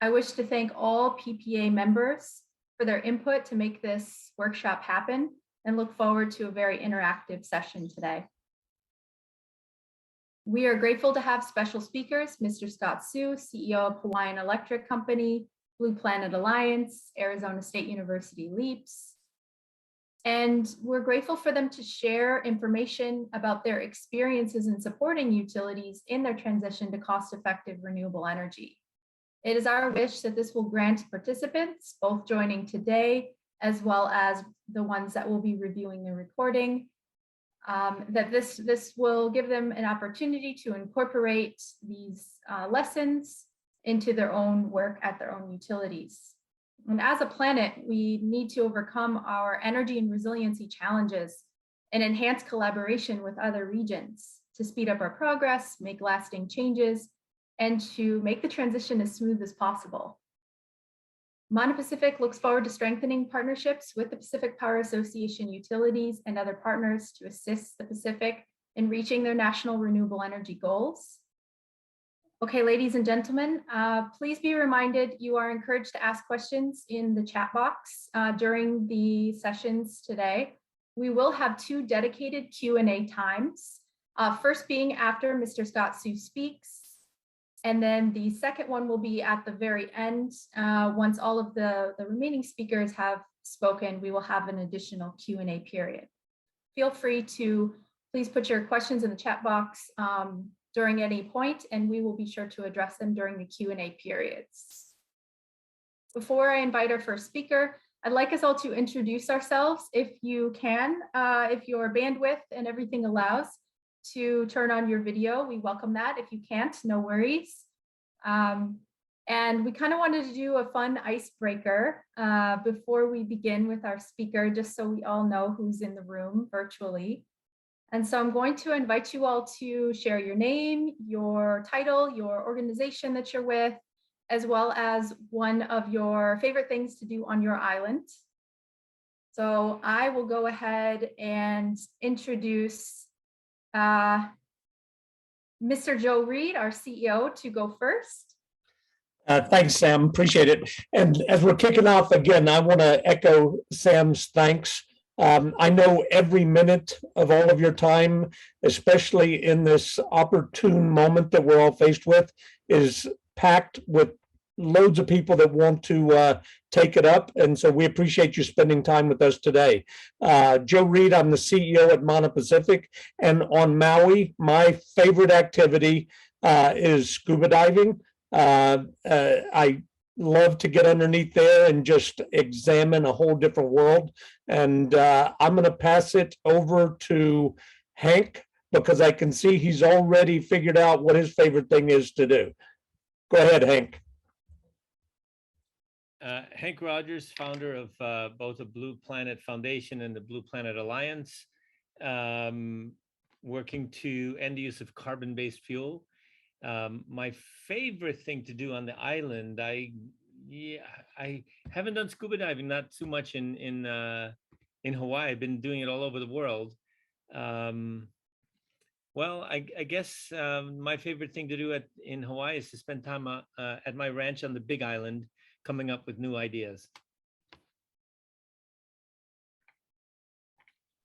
I wish to thank all PPA members for their input to make this workshop happen and look forward to a very interactive session today. We are grateful to have special speakers, Mr. Scott Hsu, CEO of Hawaiian Electric Company, Blue Planet Alliance, Arizona State University LEAPS. And we're grateful for them to share information about their experiences in supporting utilities in their transition to cost-effective renewable energy. It is our wish that this will grant participants, both joining today, as well as the ones that will be reviewing the recording, that this will give them an opportunity to incorporate these lessons into their own work at their own utilities. And as a planet, we need to overcome our energy and resiliency challenges and enhance collaboration with other regions to speed up our progress, make lasting changes, and to make the transition as smooth as possible. Mono Pacific looks forward to strengthening partnerships with the Pacific Power Association utilities and other partners to assist the Pacific in reaching their national renewable energy goals. Okay, ladies and gentlemen, please be reminded you are encouraged to ask questions in the chat box during the sessions today. We will have 2 dedicated Q&A times, first being after Mr. Scott Hsu speaks, and then the second one will be at the very end. Once all of the remaining speakers have spoken, we will have an additional Q&A period. Feel free to please put your questions in the chat box during any point, and we will be sure to address them during the Q&A periods. Before I invite our first speaker, I'd like us all to introduce ourselves if you can, if your bandwidth and everything allows, to turn on your video. We welcome that. If you can't, no worries. And we kind of wanted to do a fun icebreaker before we begin with our speaker, just so we all know who's in the room virtually. And so I'm going to invite you all to share your name, your title, your organization that you're with, as well as one of your favorite things to do on your island. So I will go ahead and introduce Mr. Joe Reed, our CEO, to go first. Thanks, Sam. Appreciate it. And as we're kicking off again, I want to echo Sam's thanks. I know every minute of all of your time, especially in this opportune moment that we're all faced with, is packed with loads of people that want to take it up. And so we appreciate you spending time with us today. Joe Reed, I'm the CEO at Mono Pacific. And on Maui, my favorite activity is scuba diving. I love to get underneath there and just examine a whole different world. And I'm going to pass it over to Hank, because I can see he's already figured out what his favorite thing is to do. Go ahead, Hank. Hank Rodgers, founder of both the Blue Planet Foundation and the Blue Planet Alliance, working to end the use of carbon-based fuel. My favorite thing to do on the island, I haven't done scuba diving, not too much in Hawaii. I've been doing it all over the world. Well, I guess my favorite thing to do in Hawaii is to spend time at my ranch on the Big Island, coming up with new ideas.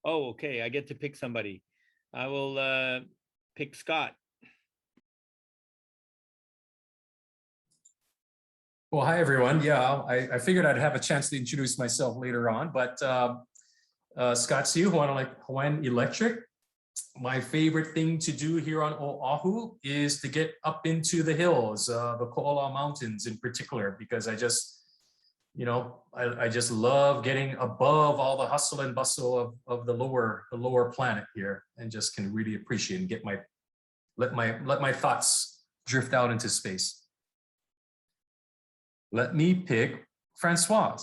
Oh, okay, I get to pick somebody. I will pick Scott. Well, hi, everyone. Yeah, I figured I'd have a chance to introduce myself later on, but Scott Hsu, Hawaiian Electric. My favorite thing to do here on Oahu is to get up into the hills, the Ko'ola Mountains in particular, because I just love getting above all the hustle and bustle of the lower planet here, and just can really appreciate and let my thoughts drift out into space. Let me pick Francois.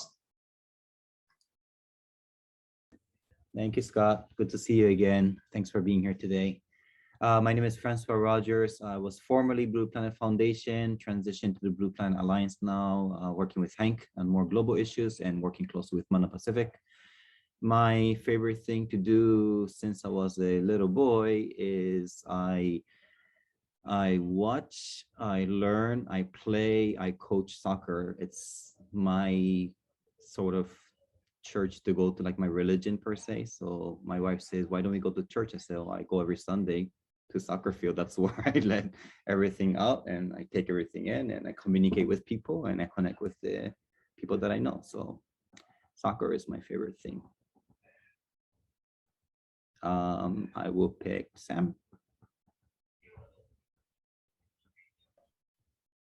Thank you, Scott. Good to see you again. Thanks for being here today. My name is Francois Rodgers. I was formerly Blue Planet Foundation, transitioned to the Blue Planet Alliance now, working with Hank on more global issues and working closely with Mono Pacific. My favorite thing to do since I was a little boy is I I watch, I learn, I play, I coach soccer. It's my sort of church to go to, like my religion per se. So my wife says, why don't we go to church? I say, well, I go every Sunday to soccer field. That's where I let everything out and I take everything in and I communicate with people and I connect with the people that I know. So soccer is my favorite thing. I will pick Sam.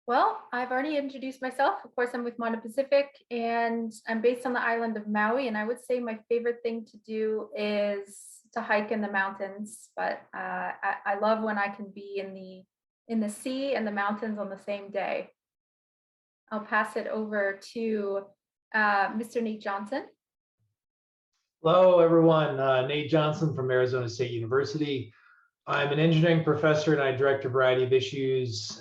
Well, I've already introduced myself. Of course, I'm with Mondo Pacific and I'm based on the island of Maui. And I would say my favorite thing to do is to hike in the mountains. But I love when I can be in the sea and the mountains on the same day. I'll pass it over to Mr. Nate Johnson. Hello, everyone. Nate Johnson from Arizona State University. I'm an engineering professor and I direct a variety of issues,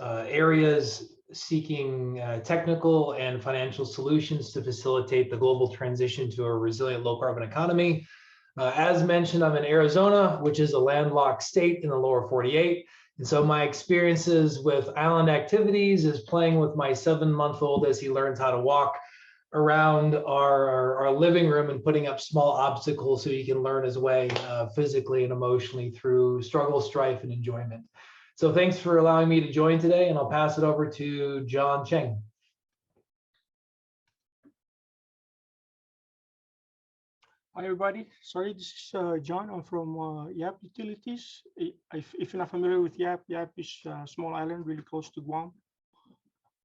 areas seeking technical and financial solutions to facilitate the global transition to a resilient low carbon economy. As mentioned, I'm in Arizona, which is a landlocked state in the lower 48. And so my experiences with island activities is playing with my 7-month-old as he learns how to walk around our living room and putting up small obstacles so he can learn his way physically and emotionally through struggle, strife, and enjoyment. So thanks for allowing me to join today, and I'll pass it over to John Cheng. Hi everybody, sorry, this is John. I'm from YAP Utilities. If you're not familiar with YAP, YAP is a small island really close to Guam.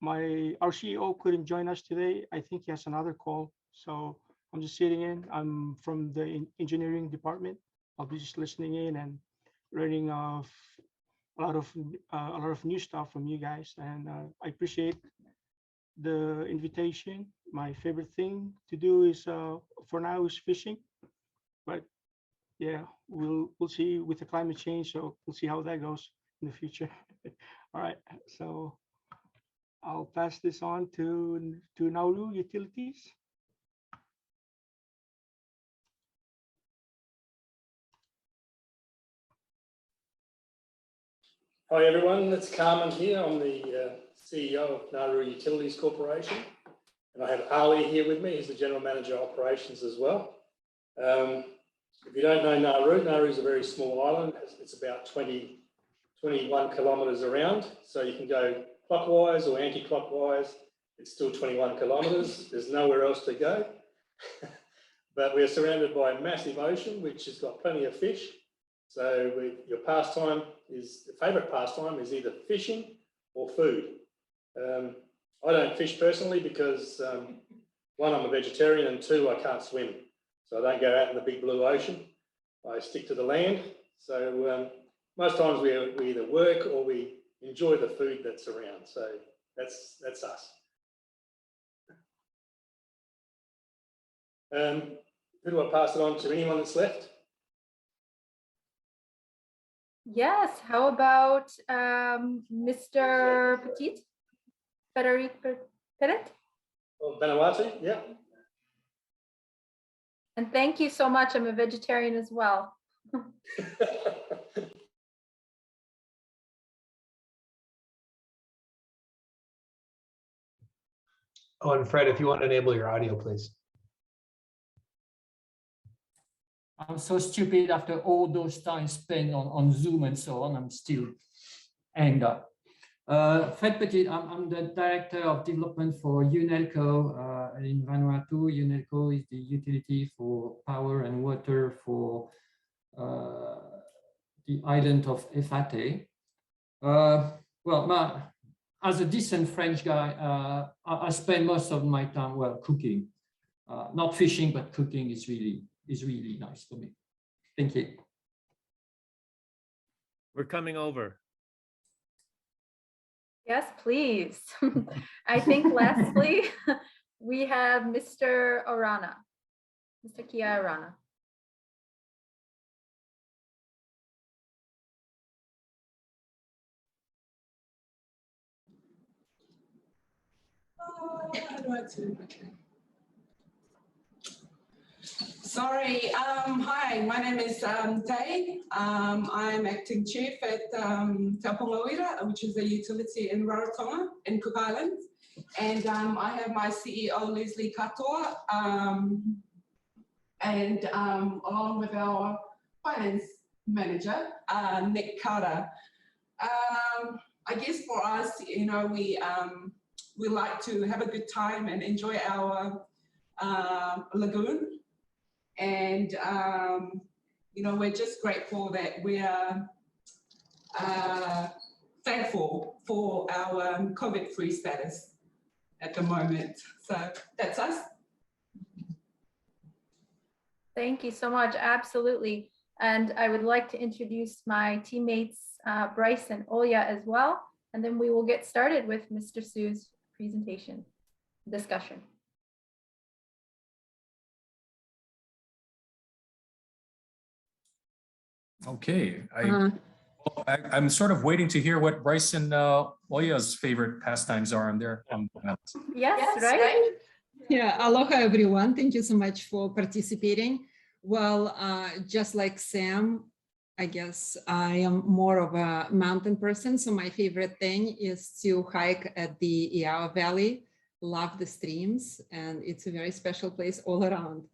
Our CEO couldn't join us today. I think he has another call, so I'm just sitting in. I'm from the engineering department. I'll be just listening in and learning a lot of new stuff from you guys, and I appreciate the invitation. My favorite thing to do is for now is fishing, but yeah, we'll see with the climate change, so we'll see how that goes in the future. All right, so I'll pass this on to Nauru Utilities. Hi everyone, it's Carmen here. I'm the CEO of Nauru Utilities Corporation, and I have Ali here with me. He's the General Manager of Operations as well. If you don't know Nauru, Nauru is a very small island. It's about 21 kilometres around, so you can go clockwise or anti-clockwise. It's still 21 kilometres. There's nowhere else to go. But we're surrounded by a massive ocean, which has got plenty of fish. So your favourite pastime is either fishing or food. I don't fish personally because one, I'm a vegetarian, and two, I can't swim. So I don't go out in the big blue ocean. I stick to the land. So most times we either work or we enjoy the food that's around. So that's us. Who do I pass it on to? Anyone that's left? Yes, how about Mr. Petit? Federic Petit? Well, Vanuatu, yeah. And thank you so much. I'm a vegetarian as well. Oh, and Fred, if you want to enable your audio, please. I'm so stupid after all those times spent on Zoom and so on. I'm still hanged up. Fred Petit, I'm the Director of Development for UNELCO in Vanuatu. UNELCO is the utility for power and water for the island of Efate. Well, as a decent French guy, I spend most of my time, well, cooking. Not fishing, but cooking is really nice for me. Thank you. We're coming over. Yes, please. I think lastly, we have Mr. Arana, Mr. Kia Arana. Sorry. Hi, my name is Day. I'm acting chief at Taupongawira, which is a utility in Rarotonga in Cook Islands. And I have my CEO, Leslie Katoa, and along with our finance manager, Nick Carter. I guess for us, you know, we like to have a good time and enjoy our lagoon. And, you know, we're just grateful that we are thankful for our COVID-free status at the moment. So that's us. Thank you so much. Absolutely. And I would like to introduce my teammates, Bryce and Oya as well. And then we will get started with Mr. Su's presentation discussion. Okay, I'm sort of waiting to hear what Bryce and Oya's favorite pastimes are on their. Yes, right? Yeah, aloha everyone. Thank you so much for participating. Well, just like Sam, I guess I am more of a mountain person. So my favorite thing is to hike at the Iao Valley, love the streams, and it's a very special place all around.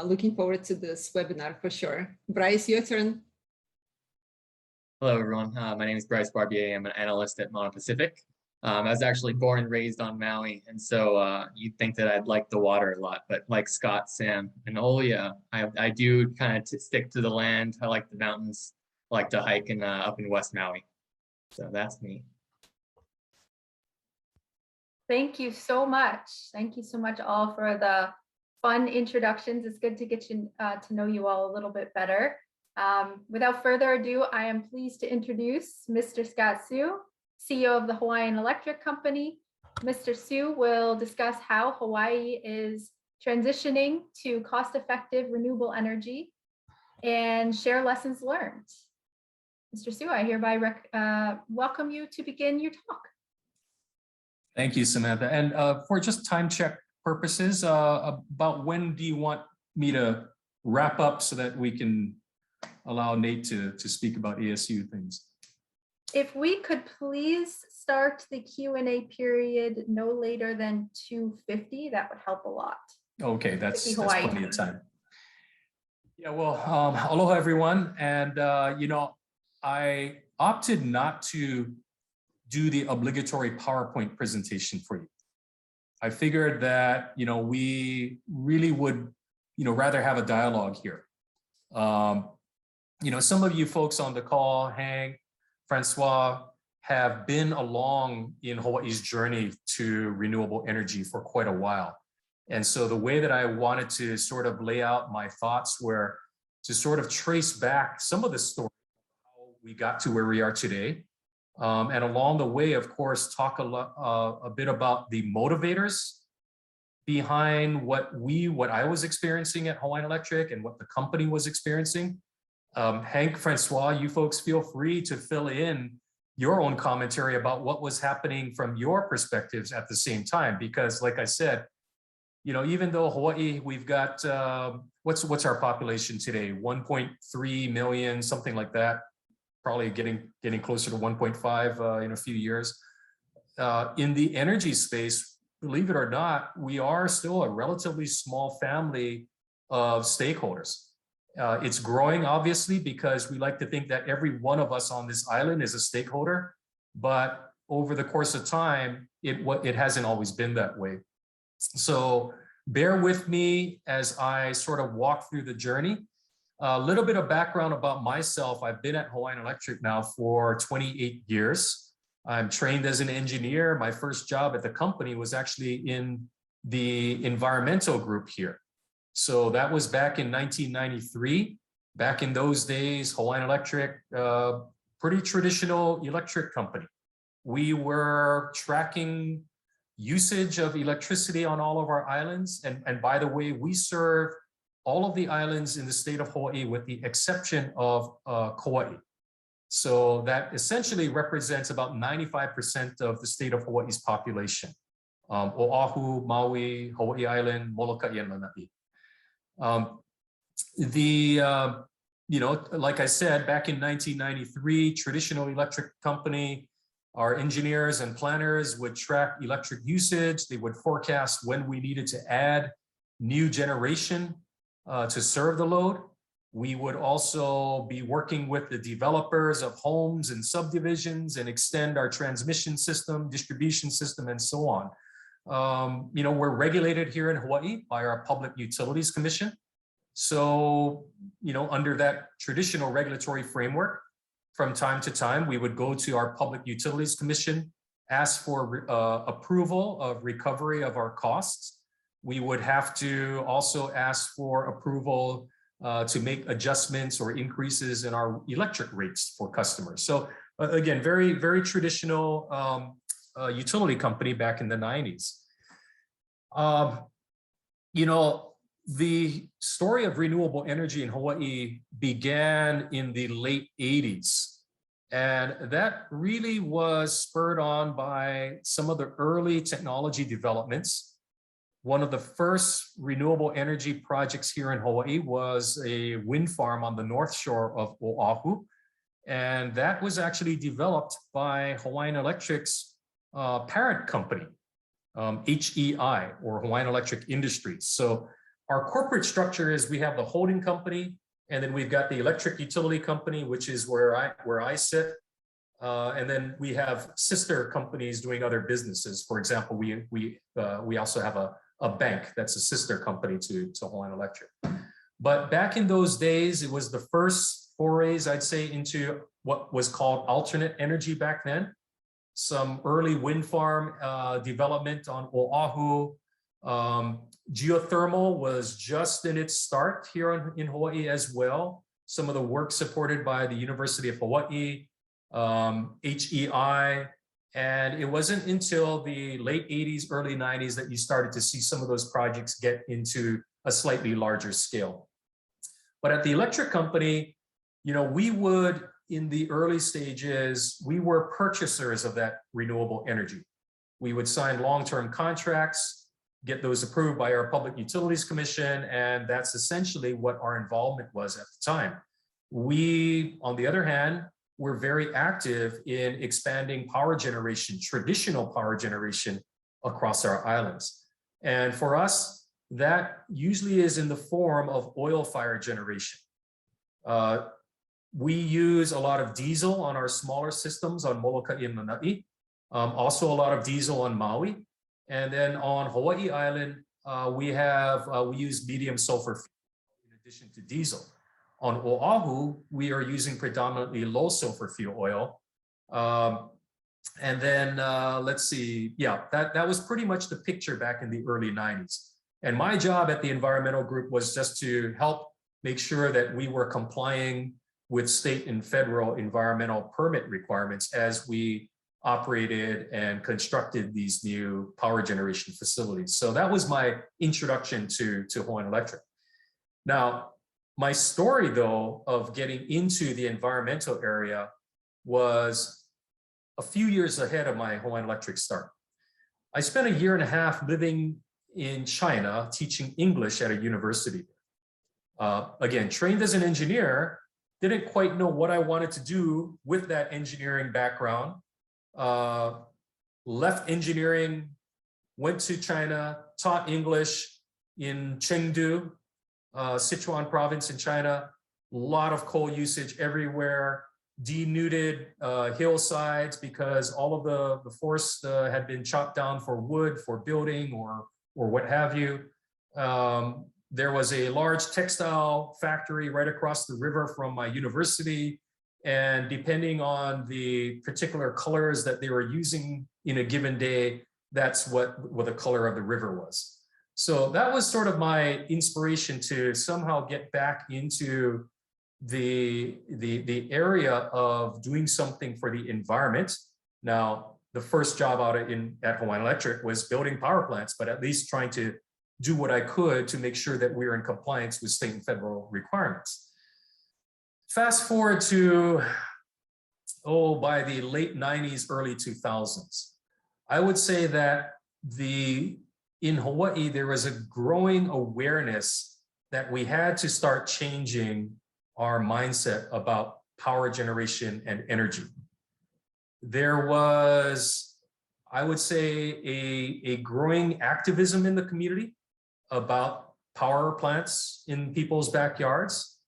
Looking forward to this webinar for sure. Bryce, your turn. Hello, everyone. My name is Bryce Barbier. I'm an analyst at Mono Pacific. I was actually born and raised on Maui, and so you'd think that I'd like the water a lot, but like Scott, Sam, and Olia, I do kind of stick to the land. I like the mountains. I like to hike up in West Maui. So that's me. Thank you so much. Thank you so much all for the fun introductions. It's good to get you to know you all a little bit better. Without further ado, I am pleased to introduce Mr. Scott Su, CEO of the Hawaiian Electric Company. Mr. Su will discuss how Hawaii is transitioning to cost-effective renewable energy and share lessons learned. Mr. Su, I hereby welcome you to begin your talk. Thank you, Samantha. And for just time check purposes, about when do you want me to wrap up so that we can allow Nate to speak about ASU things? If we could please start the Q&A period no later than 2:50, that would help a lot. Okay, that's plenty of time. Yeah, well, aloha everyone. And, you know, I opted not to do the obligatory PowerPoint presentation for you. I figured that, you know, we really would, you know, rather have a dialogue here. You know, some of you folks on the call, Hank, Francois, have been along in Hawaii's journey to renewable energy for quite a while. And so the way that I wanted to sort of lay out my thoughts were to sort of trace back some of the story, how we got to where we are today. And along the way, of course, talk a bit about the motivators behind what I was experiencing at Hawaiian Electric and what the company was experiencing. Hank, Francois, you folks feel free to fill in your own commentary about what was happening from your perspectives at the same time, because like I said, you know, even though Hawaii, we've got, what's our population today? 1.3 million, something like that, probably getting closer to 1.5 in a few years. In the energy space, believe it or not, we are still a relatively small family of stakeholders. It's growing, obviously, because we like to think that every one of us on this island is a stakeholder, but over the course of time, it hasn't always been that way. So bear with me as I sort of walk through the journey. A little bit of background about myself. I've been at Hawaiian Electric now for 28 years. I'm trained as an engineer. My first job at the company was actually in the environmental group here. So that was back in 1993. Back in those days, Hawaiian Electric, pretty traditional electric company. We were tracking usage of electricity on all of our islands. And by the way, we serve all of the islands in the state of Hawaii with the exception of Kauai. So that essentially represents about 95% of the state of Hawaii's population. Oahu, Maui, Hawaii Island, Molokai, and Lanai. Like I said, back in 1993, traditional electric company, our engineers and planners would track electric usage. They would forecast when we needed to add new generation to serve the load. We would also be working with the developers of homes and subdivisions and extend our transmission system, distribution system, and so on. We're regulated here in Hawaii by our Public Utilities Commission. So, under that traditional regulatory framework, from time to time, we would go to our Public Utilities Commission, ask for approval of recovery of our costs. We would have to also ask for approval to make adjustments or increases in our electric rates for customers. So again, very, very traditional utility company back in the 90s. The story of renewable energy in Hawaii began in the late 80s. And that really was spurred on by some of the early technology developments. One of the first renewable energy projects here in Hawaii was a wind farm on the north shore of Oahu. And that was actually developed by Hawaiian Electric's parent company, HEI, or Hawaiian Electric Industries. So our corporate structure is we have the holding company, and then we've got the electric utility company, which is where I sit. And then we have sister companies doing other businesses. For example, we also have a bank that's a sister company to Hawaiian Electric. But back in those days, it was the first forays, I'd say, into what was called alternate energy back then. Some early wind farm development on Oahu. Geothermal was just in its start here in Hawaii as well. Some of the work supported by the University of Hawaii, HEI, and it wasn't until the late 80s, early 90s that you started to see some of those projects get into a slightly larger scale. But at the electric company, we would, in the early stages, we were purchasers of that renewable energy. We would sign long-term contracts, get those approved by our Public Utilities Commission, and that's essentially what our involvement was at the time. We, on the other hand, were very active in expanding power generation, traditional power generation across our islands. And for us, that usually is in the form of oil-fired generation. We use a lot of diesel on our smaller systems on Molokai and Lanai, also a lot of diesel on Maui. And then on Hawaii Island, we use medium sulfur fuel in addition to diesel. On Oahu, we are using predominantly low sulfur fuel oil. And then let's see, yeah, that was pretty much the picture back in the early 90s. And my job at the environmental group was just to help make sure that we were complying with state and federal environmental permit requirements as we operated and constructed these new power generation facilities. So that was my introduction to Hawaiian Electric. Now, my story, though, of getting into the environmental area was a few years ahead of my Hawaiian Electric start. I spent a year and a half living in China, teaching English at a university. Again, trained as an engineer, didn't quite know what I wanted to do with that engineering background. Left engineering, went to China, taught English in Chengdu, Sichuan province in China. A lot of coal usage everywhere, denuded hillsides because all of the forest had been chopped down for wood, for building or what have you. There was a large textile factory right across the river from my university. And depending on the particular colors that they were using in a given day, that's what the color of the river was. So that was sort of my inspiration to somehow get back into the area of doing something for the environment. Now, the first job out at Hawaiian Electric was building power plants, but at least trying to do what I could to make sure that we were in compliance with state and federal requirements. Fast forward to, by the late 90s, early 2000s. I would say that in Hawaii, there was a growing awareness that we had to start changing our mindset about power generation and energy. There was, I would say, a growing activism in the community about power plants in people's backyards.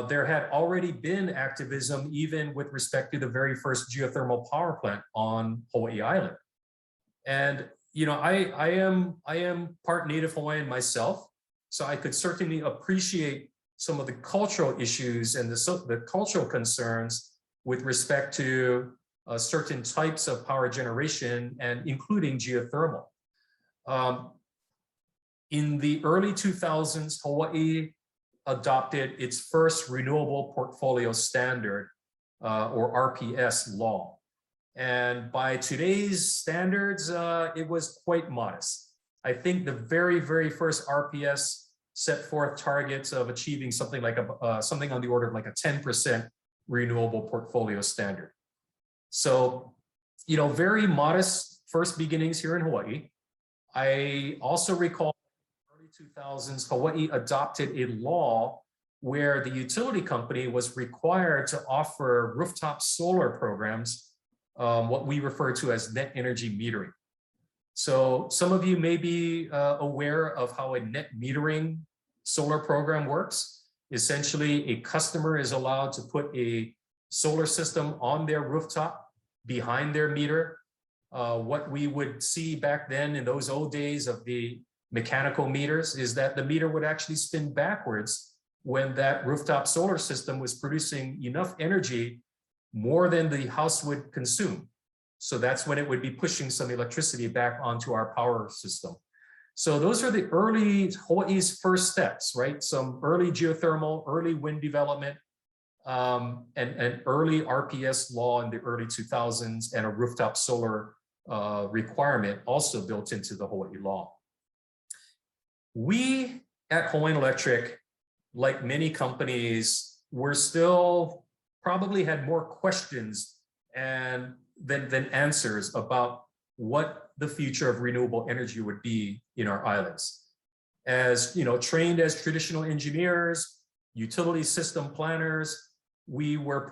There had already been activism even with respect to the very first geothermal power plant on Hawaii Island. And you know, I am part Native Hawaiian myself, so I could certainly appreciate some of the cultural issues and the cultural concerns with respect to certain types of power generation, and including geothermal. In the early 2000s, Hawaii adopted its first renewable portfolio standard, or RPS law. And by today's standards, it was quite modest. I think the very, very first RPS set forth targets of achieving something like something on the order of like a 10% renewable portfolio standard. So, you know, very modest first beginnings here in Hawaii. I also recall in the early 2000s, Hawaii adopted a law where the utility company was required to offer rooftop solar programs, what we refer to as net energy metering. So some of you may be aware of how a net metering solar program works. Essentially, a customer is allowed to put a solar system on their rooftop behind their meter. What we would see back then in those old days of the mechanical meters is that the meter would actually spin backwards when that rooftop solar system was producing enough energy more than the house would consume. So that's when it would be pushing some electricity back onto our power system. So those are the early, Hawaii's first steps, right? Some early geothermal, early wind development, and early RPS law in the early 2000s, and a rooftop solar requirement also built into the Hawaii law. We at Hawaiian Electric, like many companies, were still probably had more questions than answers about what the future of renewable energy would be in our islands. As you know, trained as traditional engineers, utility system planners, we were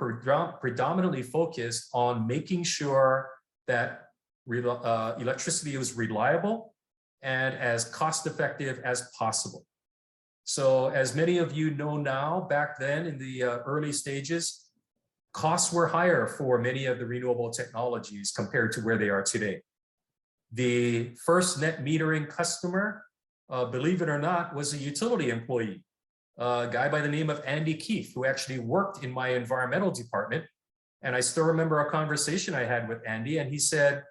predominantly focused on making sure that electricity was reliable and as cost-effective as possible. So as many of you know now, back then in the early stages, costs were higher for many of the renewable technologies compared to where they are today. The first net metering customer, believe it or not, was a utility employee, a guy by the name of Andy Keith, who actually worked in my environmental department. And I still remember a conversation I had with Andy, and he said,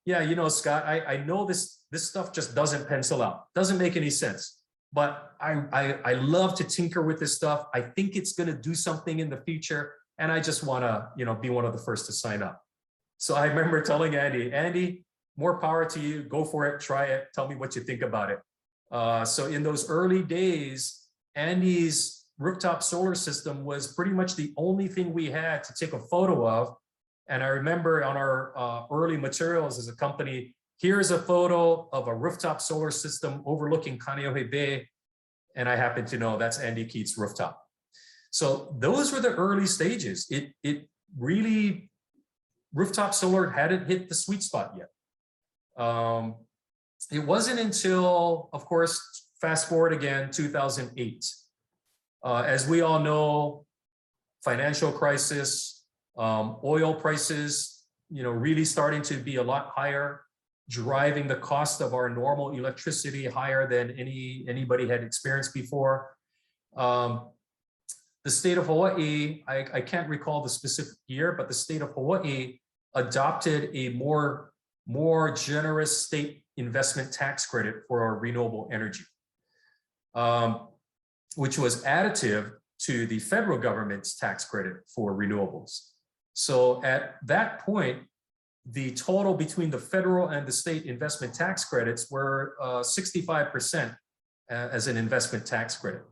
yeah, you know, Scott, I know this stuff just doesn't pencil out, doesn't make any sense. But I love to tinker with this stuff. I think it's going to do something in the future, and I just want to, you know, be one of the first to sign up. So I remember telling Andy, more power to you. Go for it. Try it. Tell me what you think about it. So in those early days, Andy's rooftop solar system was pretty much the only thing we had to take a photo of. And I remember on our early materials as a company, here's a photo of a rooftop solar system overlooking Kaneohe Bay. And I happen to know that's Andy Keith's rooftop. So those were the early stages. It really, rooftop solar hadn't hit the sweet spot yet. It wasn't until, of course, fast forward again, 2008. As we all know, financial crisis, oil prices, you know, really starting to be a lot higher, driving the cost of our normal electricity higher than anybody had experienced before. The state of Hawaii, I can't recall the specific year, but the state of Hawaii adopted a more generous state investment tax credit for our renewable energy, which was additive to the federal government's tax credit for renewables. So at that point, the total between the federal and the state investment tax credits were 65% as an investment tax credit.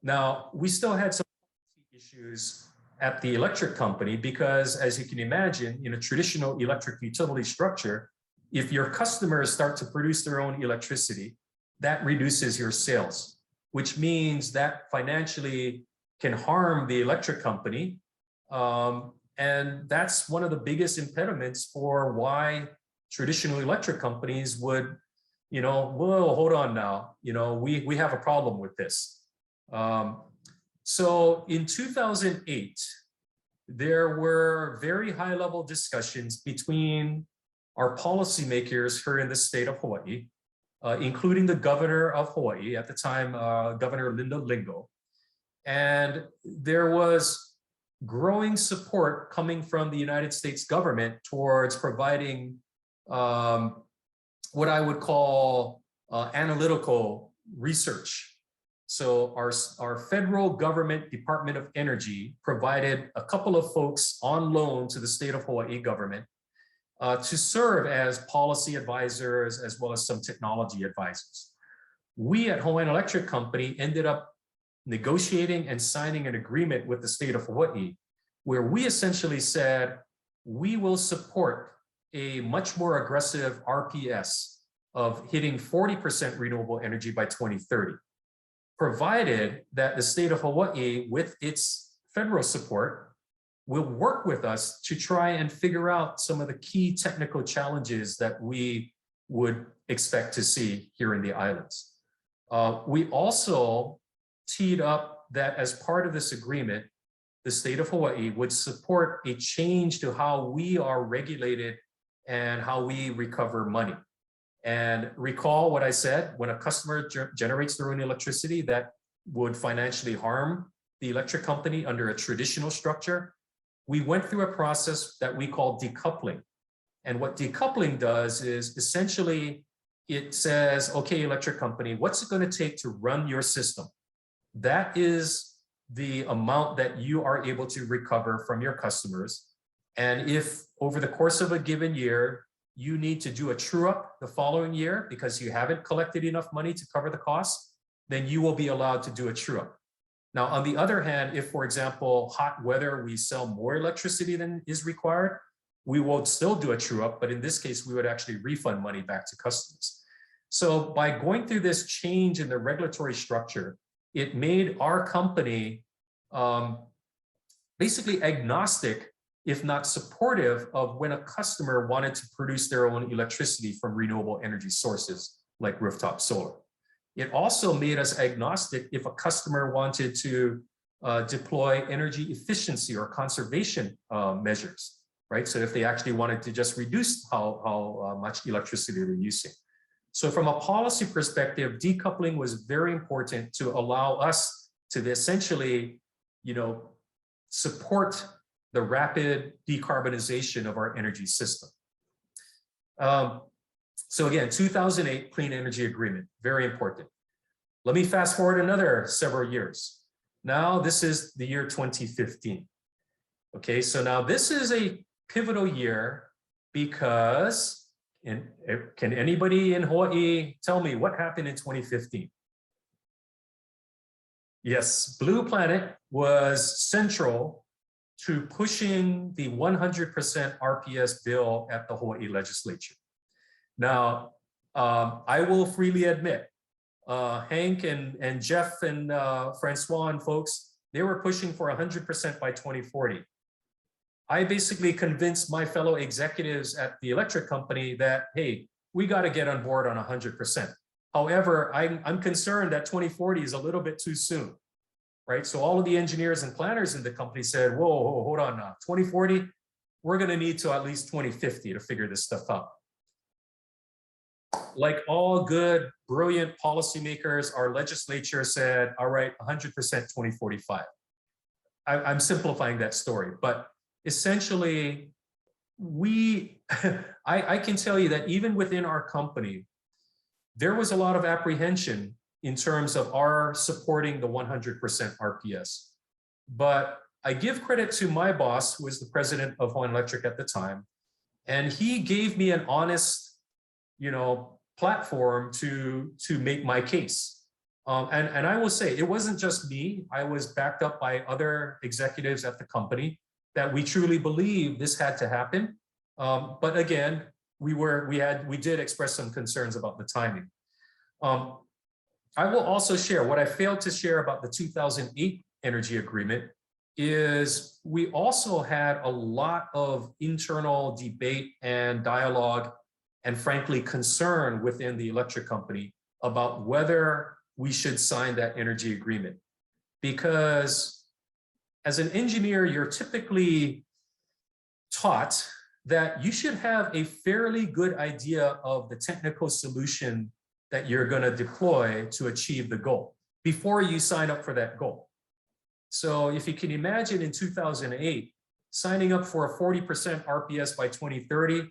Now, we still had some issues at the electric company because, as you can imagine, in a traditional electric utility structure, if your customers start to produce their own electricity, that reduces your sales. which means that financially can harm the electric company. And that's one of the biggest impediments for why traditional electric companies would, whoa, hold on now, we have a problem with this. So in 2008, there were very high-level discussions between our policymakers here in the state of Hawaii, including the governor of Hawaii at the time, Governor Linda Lingo. And there was growing support coming from the United States government towards providing what I would call analytical research. So our federal government Department of Energy provided a couple of folks on loan to the state of Hawaii government to serve as policy advisors as well as some technology advisors. We at Hawaiian Electric Company ended up negotiating and signing an agreement with the state of Hawaii, where we essentially said, we will support a much more aggressive RPS of hitting 40% renewable energy by 2030, provided that the state of Hawaii, with its federal support, will work with us to try and figure out some of the key technical challenges that we would expect to see here in the islands. We also teed up that as part of this agreement, the state of Hawaii would support a change to how we are regulated and how we recover money. And recall what I said, when a customer generates their own electricity, that would financially harm the electric company under a traditional structure. We went through a process that we call decoupling. And what decoupling does is essentially it says, okay, electric company, what's it going to take to run your system? That is the amount that you are able to recover from your customers. And if over the course of a given year, you need to do a true up the following year because you haven't collected enough money to cover the costs, then you will be allowed to do a true up. Now, on the other hand, if, for example, hot weather, we sell more electricity than is required, we will still do a true up, but in this case, we would actually refund money back to customers. So by going through this change in the regulatory structure, it made our company basically agnostic, if not supportive, of when a customer wanted to produce their own electricity from renewable energy sources like rooftop solar. It also made us agnostic if a customer wanted to deploy energy efficiency or conservation measures, right? So if they actually wanted to just reduce how much electricity they're using. So from a policy perspective, decoupling was very important to allow us to essentially, support the rapid decarbonization of our energy system. So again, 2008 Clean Energy Agreement, very important. Let me fast forward another several years. Now this is the year 2015. Okay, so now this is a pivotal year because, and can anybody in Hawaii tell me what happened in 2015? Yes, Blue Planet was central to pushing the 100% RPS bill at the Hawaii legislature. Now, I will freely admit, Hank and Jeff and Francois and folks, they were pushing for 100% by 2040. I basically convinced my fellow executives at the electric company that, hey, we got to get on board on 100%. However, I'm concerned that 2040 is a little bit too soon, right? So all of the engineers and planners in the company said, whoa, hold on now, 2040, we're going to need to at least 2050 to figure this stuff out. Like all good, brilliant policymakers, our legislature said, all right, 100% 2045. I'm simplifying that story, but essentially, I can tell you that even within our company, there was a lot of apprehension in terms of our supporting the 100% RPS. But I give credit to my boss, who was the president of Hawaiian Electric at the time, and he gave me an honest, platform to make my case. And I will say, it wasn't just me. I was backed up by other executives at the company that we truly believe this had to happen. But again, we did express some concerns about the timing. I will also share what I failed to share about the 2008 energy agreement is we also had a lot of internal debate and dialogue and frankly concern within the electric company about whether we should sign that energy agreement. Because as an engineer, you're typically taught that you should have a fairly good idea of the technical solution that you're going to deploy to achieve the goal before you sign up for that goal. So if you can imagine in 2008, signing up for a 40% RPS by 2030,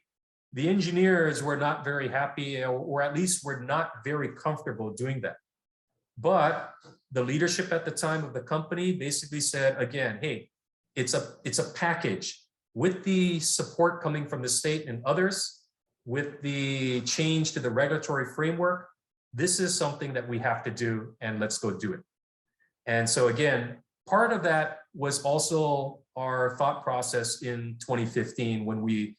the engineers were not very happy, or at least were not very comfortable doing that. But the leadership at the time of the company basically said, again, hey, it's a package with the support coming from the state and others, with the change to the regulatory framework. This is something that we have to do, and let's go do it. And so again, part of that was also our thought process in 2015 when we,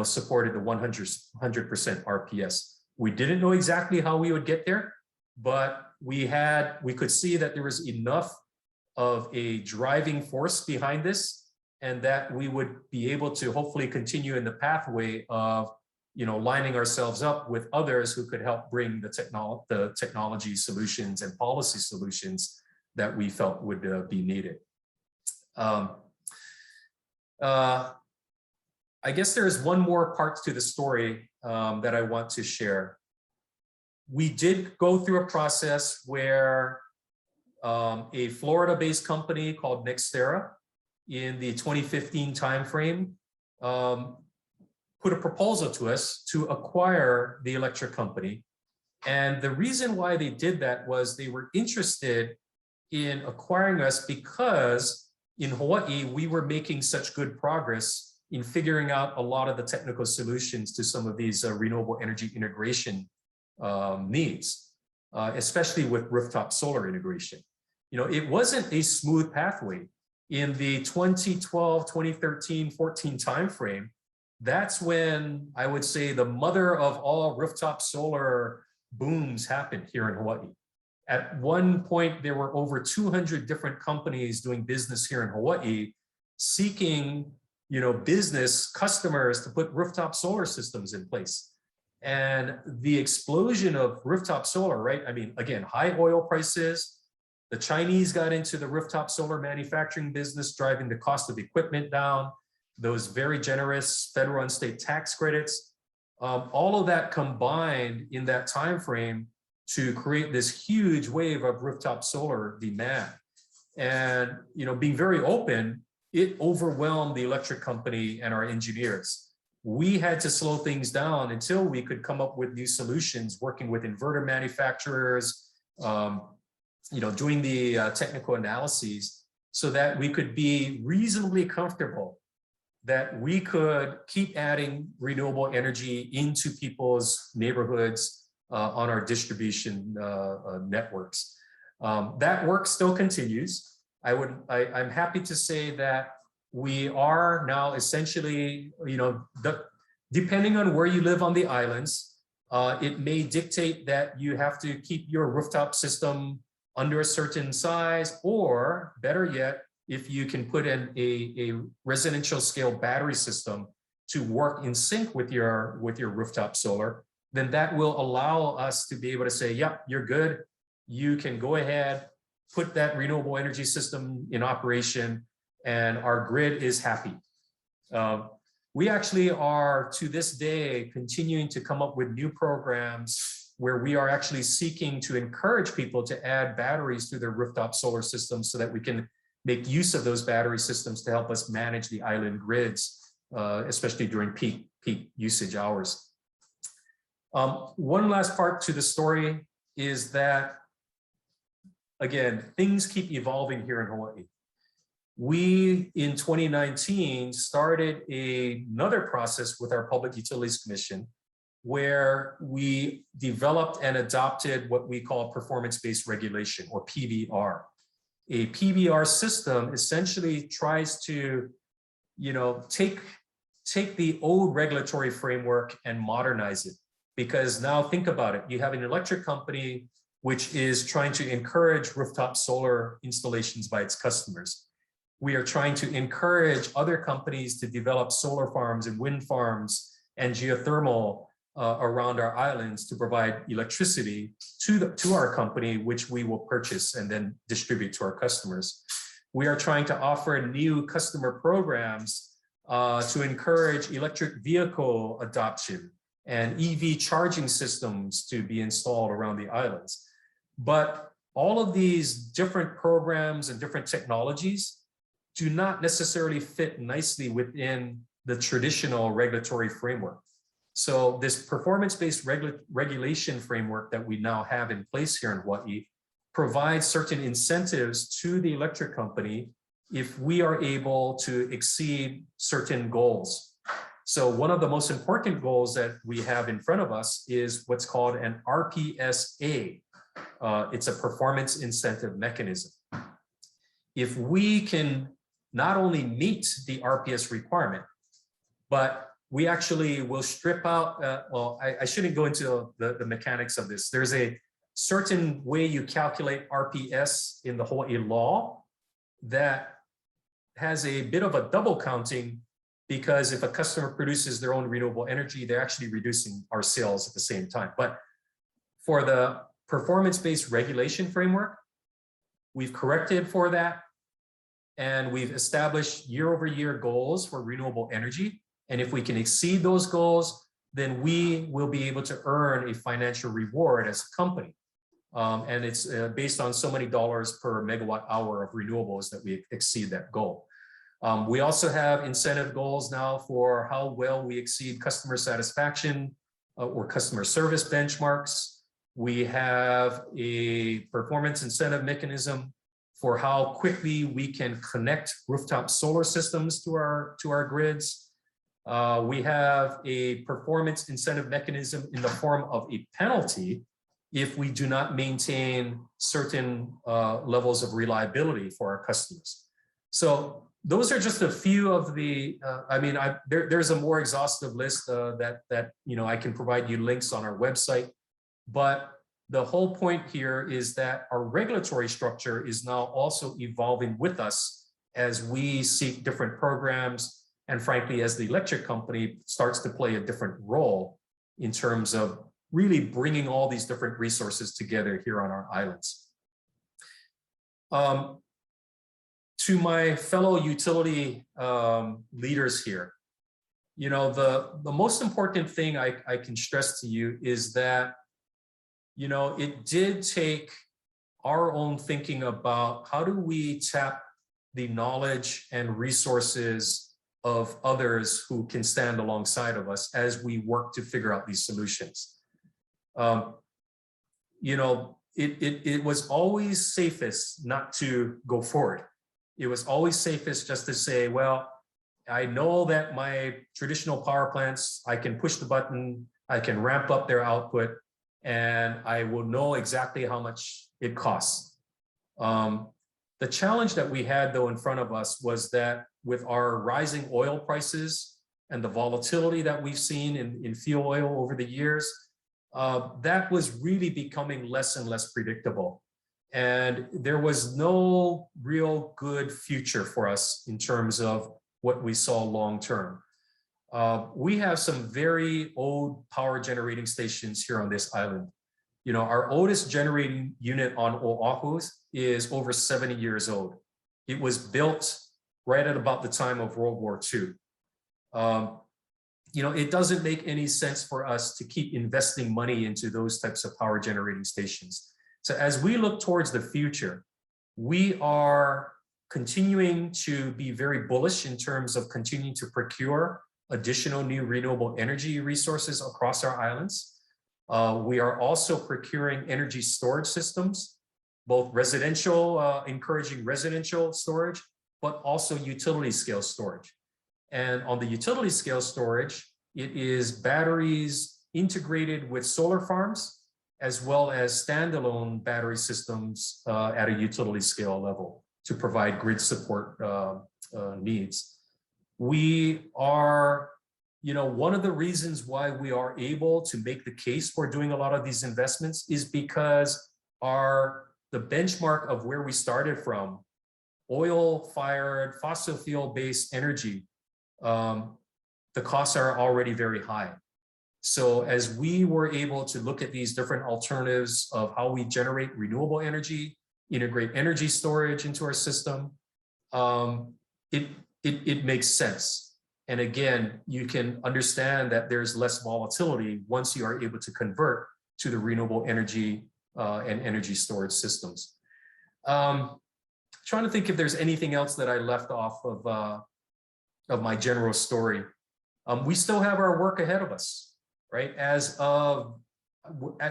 supported the 100% RPS. We didn't know exactly how we would get there, but we could see that there was enough of a driving force behind this, and that we would be able to hopefully continue in the pathway of lining ourselves up with others who could help bring the technology solutions and policy solutions that we felt would be needed. I guess there is one more part to the story that I want to share. We did go through a process where a Florida-based company called Nextera in the 2015 timeframe put a proposal to us to acquire the electric company. And the reason why they did that was they were interested in acquiring us because in Hawaii, we were making such good progress in figuring out a lot of the technical solutions to some of these renewable energy integration needs, especially with rooftop solar integration. It wasn't a smooth pathway. In the 2012, 2013, 14 timeframe, that's when I would say the mother of all rooftop solar booms happened here in Hawaii. At one point, there were over 200 different companies doing business here in Hawaii, seeking, business customers to put rooftop solar systems in place. And the explosion of rooftop solar, right? I mean, again, high oil prices. The Chinese got into the rooftop solar manufacturing business, driving the cost of equipment down. Those very generous federal and state tax credits, all of that combined in that time frame to create this huge wave of rooftop solar demand. And being very open, it overwhelmed the electric company and our engineers. We had to slow things down until we could come up with new solutions, working with inverter manufacturers, doing the technical analyses so that we could be reasonably comfortable that we could keep adding renewable energy into people's neighborhoods on our distribution networks. That work still continues. I'm happy to say that we are now essentially, depending on where you live on the islands, it may dictate that you have to keep your rooftop system under a certain size, or better yet, if you can put in a residential scale battery system to work in sync with your rooftop solar, then that will allow us to be able to say, yep, you're good. You can go ahead, put that renewable energy system in operation, and our grid is happy. We actually are, to this day, continuing to come up with new programs where we are actually seeking to encourage people to add batteries to their rooftop solar systems so that we can make use of those battery systems to help us manage the island grids, especially during peak usage hours. One last part to the story is that, again, things keep evolving here in Hawaii. We, in 2019, started another process with our Public Utilities Commission, where we developed and adopted what we call performance-based regulation, or PBR. A PBR system essentially tries to, take the old regulatory framework and modernize it. Because now think about it, you have an electric company which is trying to encourage rooftop solar installations by its customers. We are trying to encourage other companies to develop solar farms and wind farms and geothermal around our islands to provide electricity to our company, which we will purchase and then distribute to our customers. We are trying to offer new customer programs to encourage electric vehicle adoption and EV charging systems to be installed around the islands. But all of these different programs and different technologies do not necessarily fit nicely within the traditional regulatory framework. So this performance-based regulation framework that we now have in place here in Hawaii provides certain incentives to the electric company if we are able to exceed certain goals. So one of the most important goals that we have in front of us is what's called an Rpsa. It's a performance incentive mechanism. If we can not only meet the RPS requirement, but we actually will strip out, well, I shouldn't go into the mechanics of this. There's a certain way you calculate RPS in the Hawaii law that has a bit of a double counting, because if a customer produces their own renewable energy, they're actually reducing our sales at the same time. But for the performance-based regulation framework, we've corrected for that, and we've established year-over-year goals for renewable energy. And if we can exceed those goals, then we will be able to earn a financial reward as a company. And it's based on so many dollars per megawatt hour of renewables that we exceed that goal. We also have incentive goals now for how well we exceed customer satisfaction or customer service benchmarks. We have a performance incentive mechanism for how quickly we can connect rooftop solar systems to our grids. We have a performance incentive mechanism in the form of a penalty if we do not maintain certain levels of reliability for our customers. So those are just a few of the, there's a more exhaustive list that I can provide you links on our website. But the whole point here is that our regulatory structure is now also evolving with us as we seek different programs, and frankly, as the electric company starts to play a different role in terms of really bringing all these different resources together here on our islands. To my fellow utility leaders here, the most important thing I can stress to you is that, it did take our own thinking about how do we tap the knowledge and resources of others who can stand alongside of us as we work to figure out these solutions. It was always safest not to go forward. It was always safest just to say, well, I know that my traditional power plants, I can push the button, I can ramp up their output, and I will know exactly how much it costs. The challenge that we had though in front of us was that with our rising oil prices and the volatility that we've seen in fuel oil over the years, that was really becoming less and less predictable. And there was no real good future for us in terms of what we saw long-term. We have some very old power generating stations here on this island. Our oldest generating unit on Oahu is over 70 years old. It was built right at about the time of World War II. It doesn't make any sense for us to keep investing money into those types of power generating stations. So as we look towards the future, we are continuing to be very bullish in terms of continuing to procure additional new renewable energy resources across our islands. We are also procuring energy storage systems, both residential, encouraging residential storage, but also utility scale storage. And on the utility scale storage, it is batteries integrated with solar farms, as well as standalone battery systems at a utility scale level to provide grid support needs. We are, one of the reasons why we are able to make the case for doing a lot of these investments is because are the benchmark of where we started from, oil-fired, fossil fuel-based energy, the costs are already very high. So as we were able to look at these different alternatives of how we generate renewable energy, integrate energy storage into our system, it makes sense. And again, you can understand that there's less volatility once you are able to convert to the renewable energy and energy storage systems. Trying to think if there's anything else that I left off of my general story. We still have our work ahead of us, right? As of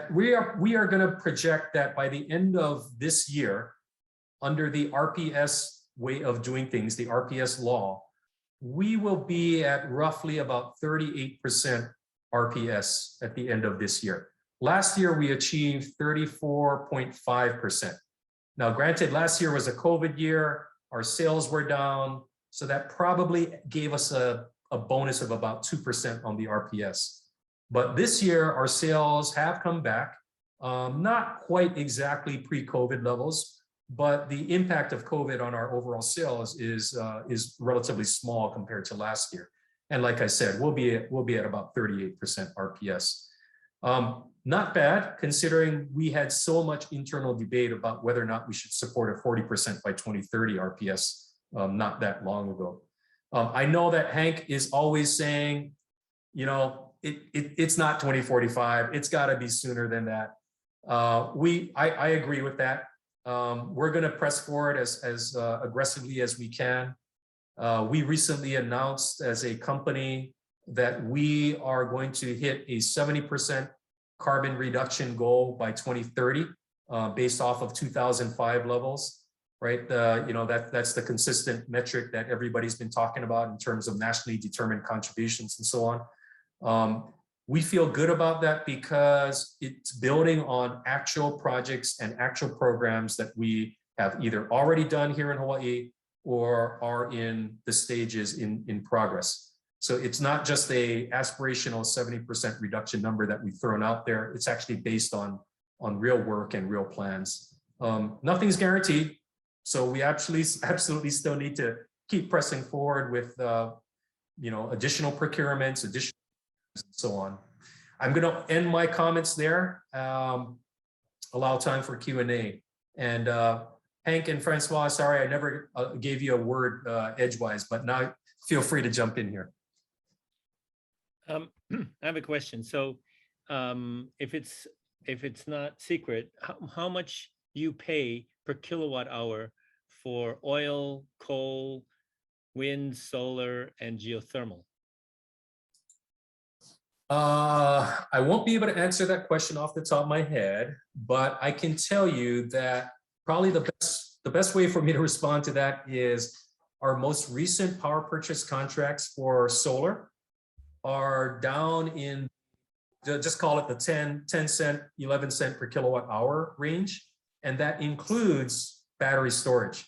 we are going to project that by the end of this year, under the RPS way of doing things, the RPS law, we will be at roughly about 38% RPS at the end of this year. Last year, we achieved 34.5%. Now, granted, last year was a COVID year, our sales were down, so that probably gave us a bonus of about 2% on the RPS. But this year, our sales have come back, not quite exactly pre-COVID levels, but the impact of COVID on our overall sales is relatively small compared to last year. And like I said, we'll be at about 38% RPS. Not bad, considering we had so much internal debate about whether or not we should support a 40% by 2030 RPS not that long ago. I know that Hank is always saying, you know, it's not 2045, it's got to be sooner than that. I agree with that. We're going to press forward as aggressively as we can. We recently announced as a company that we are going to hit a 70% carbon reduction goal by 2030, based off of 2005 levels, right? You know, that's the consistent metric that everybody's been talking about in terms of nationally determined contributions and so on. We feel good about that because it's building on actual projects and actual programs that we have either already done here in Hawaii or are in the stages in progress. So it's not just a aspirational 70% reduction number that we've thrown out there. It's actually based on real work and real plans. Nothing's guaranteed. So we actually absolutely still need to keep pressing forward with you know, additional procurements, additional and so on. I'm going to end my comments there. Allow time for Q&A. And Hank and Francois, sorry, I never gave you a word edgewise, but now feel free to jump in here. I have a question. So if it's not secret, how much do you pay per kilowatt hour for oil, coal, wind, solar, and geothermal? I won't be able to answer that question off the top of my head, but I can tell you that probably the best way for me to respond to that is our most recent power purchase contracts for solar are down in, just call it the 10 cent, 11 cent per kilowatt hour range. And that includes battery storage.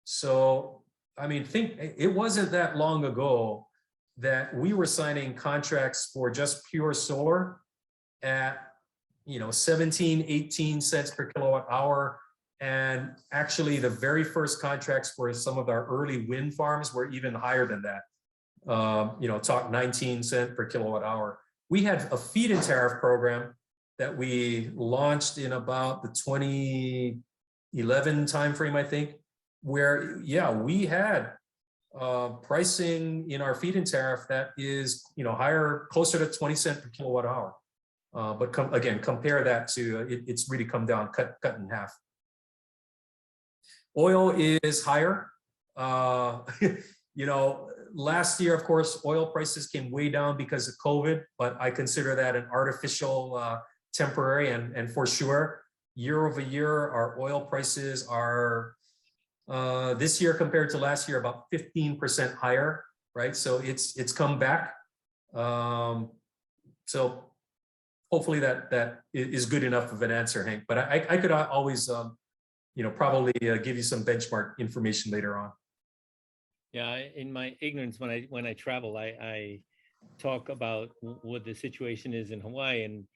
So, I mean, think it wasn't that long ago that we were signing contracts for just pure solar at, you know, 17, 18 cents per kilowatt hour. And actually the very first contracts for some of our early wind farms were even higher than that. You know, talk 19 cents per kilowatt hour. We had a feed-in tariff program that we launched in about the 2011 timeframe, I think, where, yeah, we had pricing in our feed-in tariff that is, you know, higher, closer to 20 cents per kilowatt hour. But again, compare that to, it's really come down, cut in half. Oil is higher. You know, last year, of course, oil prices came way down because of COVID, but I consider that an artificial temporary, and for sure, year over year, our oil prices are this year compared to last year about 15% higher, right? So it's come back. So hopefully that is good enough of an answer, Hank. But I could always, you know, probably give you some benchmark information later on. Yeah, in my ignorance, when I travel, I talk about what the situation is in Hawaii, and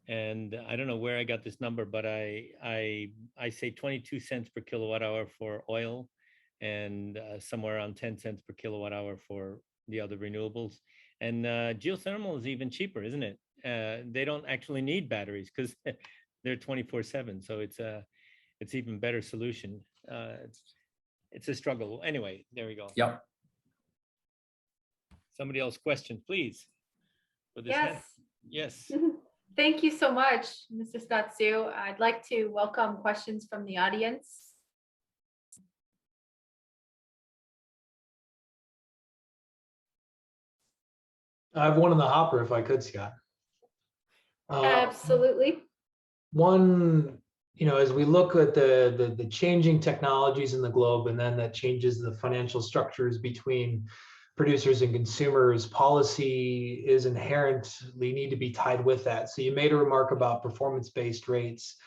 And I don't know where I got this number, but I say 22 cents per kilowatt hour for oil, and somewhere around 10 cents per kilowatt hour for the other renewables. And geothermal is even cheaper, isn't it? They don't actually need batteries because they're 24/7. So it's even better solution. It's a struggle. Anyway, there we go. Yep. Somebody else question, please. With his hand. Yes. Yes. Thank you so much, Mr. Scott-Sue. I'd like to welcome questions from the audience. I have one in the hopper if I could, Scott. Absolutely. One, as we look at the changing technologies in the globe, and then that changes the financial structures between producers and consumers, policy is inherently need to be tied with that. So you made a remark about performance-based rates.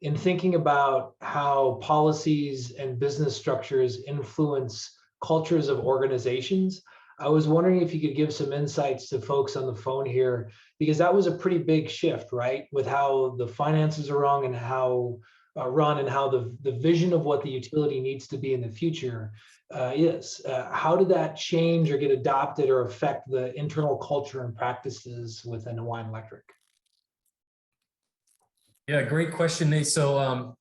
In thinking about how policies and business structures influence cultures of organizations, I was wondering if you could give some insights to folks on the phone here, because that was a pretty big shift, right? With how the finances are run and how the vision of what the utility needs to be in the future is. How did that change or get adopted or affect the internal culture and practices within Hawaiian Electric? Yeah, great question, Nate. So,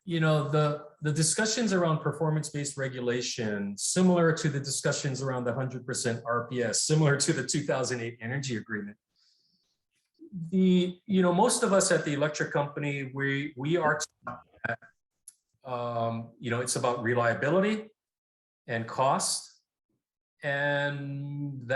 the discussions around performance-based regulation, similar to the discussions around the 100% RPS, similar to the 2008 Energy Agreement. Most of us at the electric company, we are taught that, it's about reliability and cost, and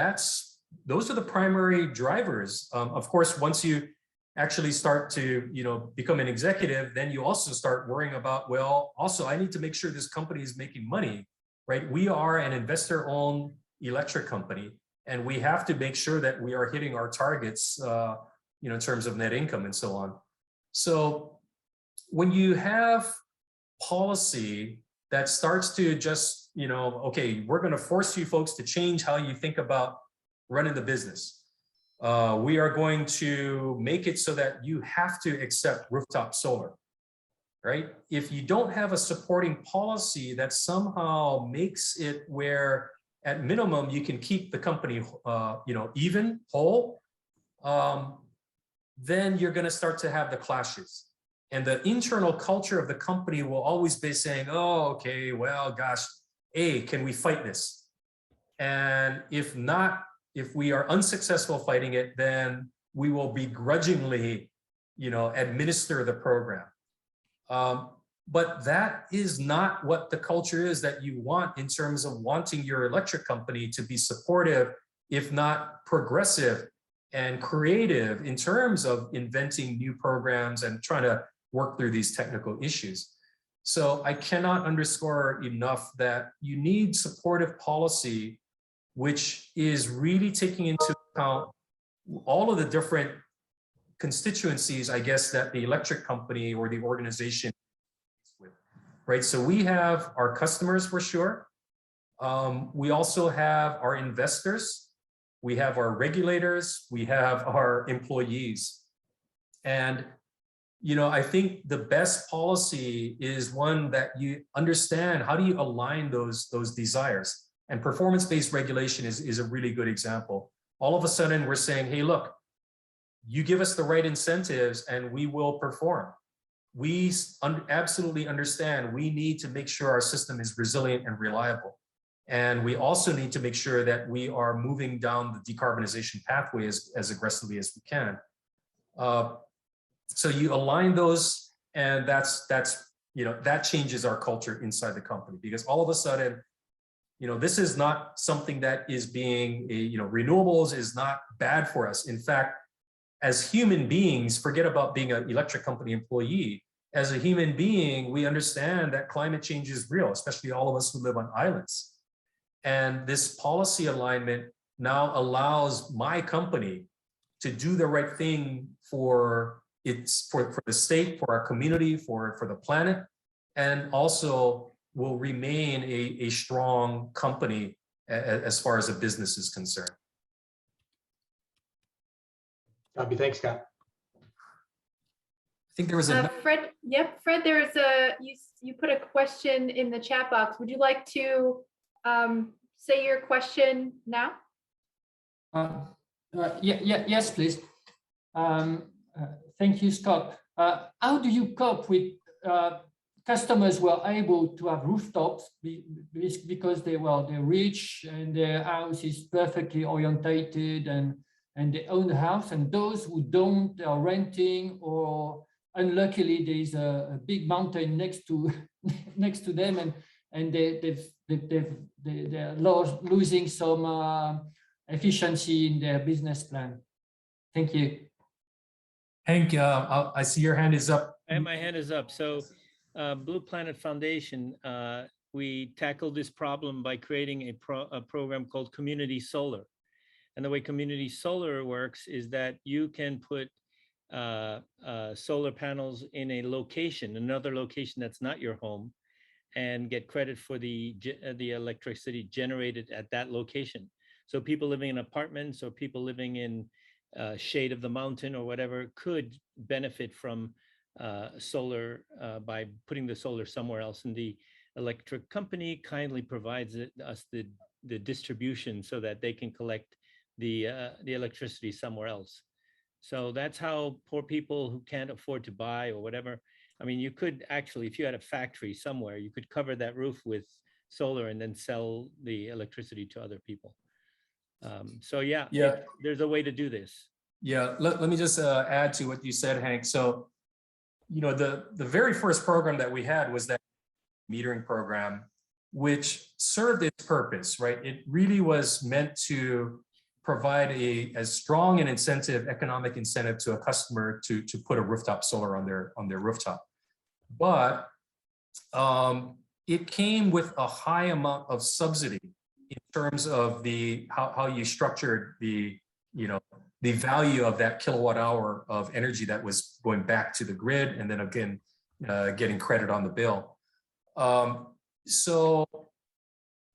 those are the primary drivers. Of course, once you actually start to become an executive, then you also start worrying about, well, also I need to make sure this company is making money, right? We are an investor-owned electric company, and we have to make sure that we are hitting our targets, in terms of net income and so on. So when you have policy that starts to just, okay, we're going to force you folks to change how you think about running the business. We are going to make it so that you have to accept rooftop solar, right? If you don't have a supporting policy that somehow makes it where at minimum you can keep the company, even, whole, then you're going to start to have the clashes. And the internal culture of the company will always be saying, oh, okay, well, gosh, can we fight this? And if not, if we are unsuccessful fighting it, then we will begrudgingly, administer the program. But that is not what the culture is that you want in terms of wanting your electric company to be supportive, if not progressive and creative in terms of inventing new programs and trying to work through these technical issues. So I cannot underscore enough that you need supportive policy, which is really taking into account all of the different constituencies, I guess, that the electric company or the organization is with, right? So we have our customers for sure. We also have our investors. We have our regulators. We have our employees. And, I think the best policy is one that you understand, how do you align those desires? And performance-based regulation is a really good example. All of a sudden, we're saying, hey, look, you give us the right incentives and we will perform. We absolutely understand we need to make sure our system is resilient and reliable. And we also need to make sure that we are moving down the decarbonization pathway as aggressively as we can. So you align those, and that changes our culture inside the company, because all of a sudden, this is not something that is being, renewables is not bad for us. In fact, as human beings, forget about being an electric company employee. As a human being, we understand that climate change is real, especially all of us who live on islands. And this policy alignment now allows my company to do the right thing for the state, for our community, for the planet, and also will remain a strong company as far as a business is concerned. Copy. Thanks, Scott. think there was a, Fred, yep, Fred, there's you put a question in the chat box. Would you like to say your question now? Yes, please. Thank you, Scott. How do you cope with customers who are able to have rooftops because they're rich and their house is perfectly orientated and they own the house, and those who don't, they are renting, or unluckily there's a big mountain next to them, and they're losing some efficiency in their business plan. Thank you. Hank, I see your hand is up. And my hand is up. So Blue Planet Foundation, we tackled this problem by creating a program called Community Solar. And the way Community Solar works is that you can put solar panels in a location, another location that's not your home, and get credit for the electricity generated at that location. So people living in apartments or people living in shade of the mountain or whatever could benefit from solar by putting the solar somewhere else. And the electric company kindly provides us the distribution so that they can collect the electricity somewhere else. So that's how poor people who can't afford to buy or whatever, I mean, you could actually, if you had a factory somewhere, you could cover that roof with solar and then sell the electricity to other people. So yeah, there's a way to do this. Yeah, let me just add to what you said, Hank. So, you know, the very first program that we had was that metering program, which served its purpose, right? It really was meant to provide a strong and economic incentive to a customer to put a rooftop solar on their rooftop. But it came with a high amount of subsidy in terms of how you structured the value of that kilowatt hour of energy that was going back to the grid, and then again getting credit on the bill. So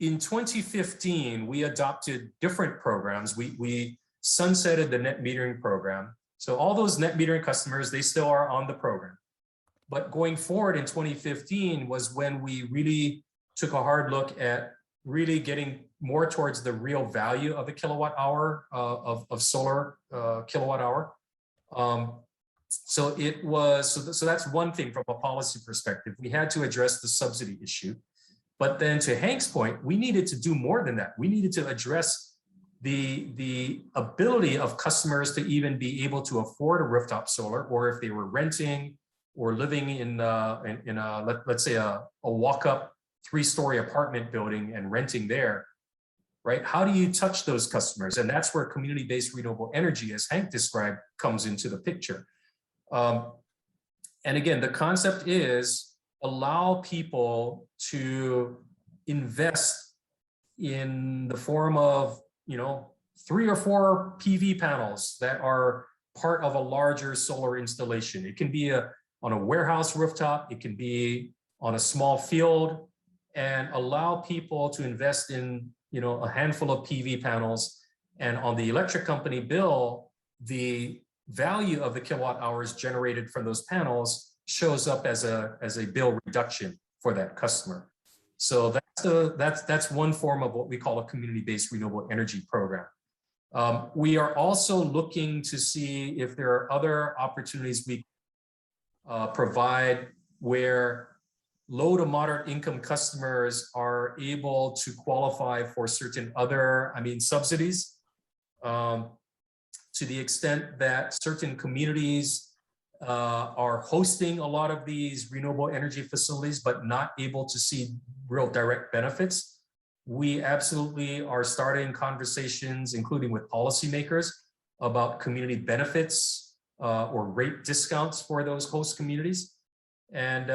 in 2015, we adopted different programs. We sunsetted the net metering program. So all those net metering customers, they still are on the program. But going forward in 2015 was when we really took a hard look at really getting more towards the real value of the kilowatt hour of solar kilowatt hour. So it was, so that's one thing from a policy perspective. We had to address the subsidy issue. But then to Hank's point, we needed to do more than that. We needed to address the ability of customers to even be able to afford a rooftop solar, or if they were renting or living in let's say a walk-up 3-story apartment building and renting there, right? How do you touch those customers? And that's where community-based renewable energy, as Hank described, comes into the picture. And again, the concept is allow people to invest in the form of, 3 or 4 PV panels that are part of a larger solar installation. It can be on a warehouse rooftop, it can be on a small field, and allow people to invest in, a handful of PV panels. And on the electric company bill, the value of the kilowatt hours generated from those panels shows up as a bill reduction for that customer. So that's one form of what we call a community-based renewable energy program. We are also looking to see if there are other opportunities we provide where low to moderate income customers are able to qualify for certain other, subsidies, to the extent that certain communities are hosting a lot of these renewable energy facilities, but not able to see real direct benefits. We absolutely are starting conversations, including with policymakers, about community benefits or rate discounts for those host communities. And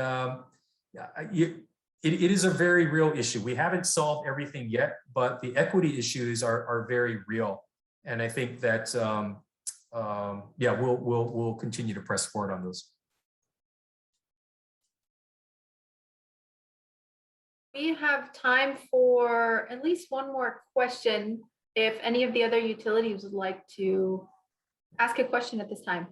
it is a very real issue. We haven't solved everything yet, but the equity issues are very real. And I think that we'll continue to press forward on those. We have time for at least one more question, if any of the other utilities would like to ask a question at this time.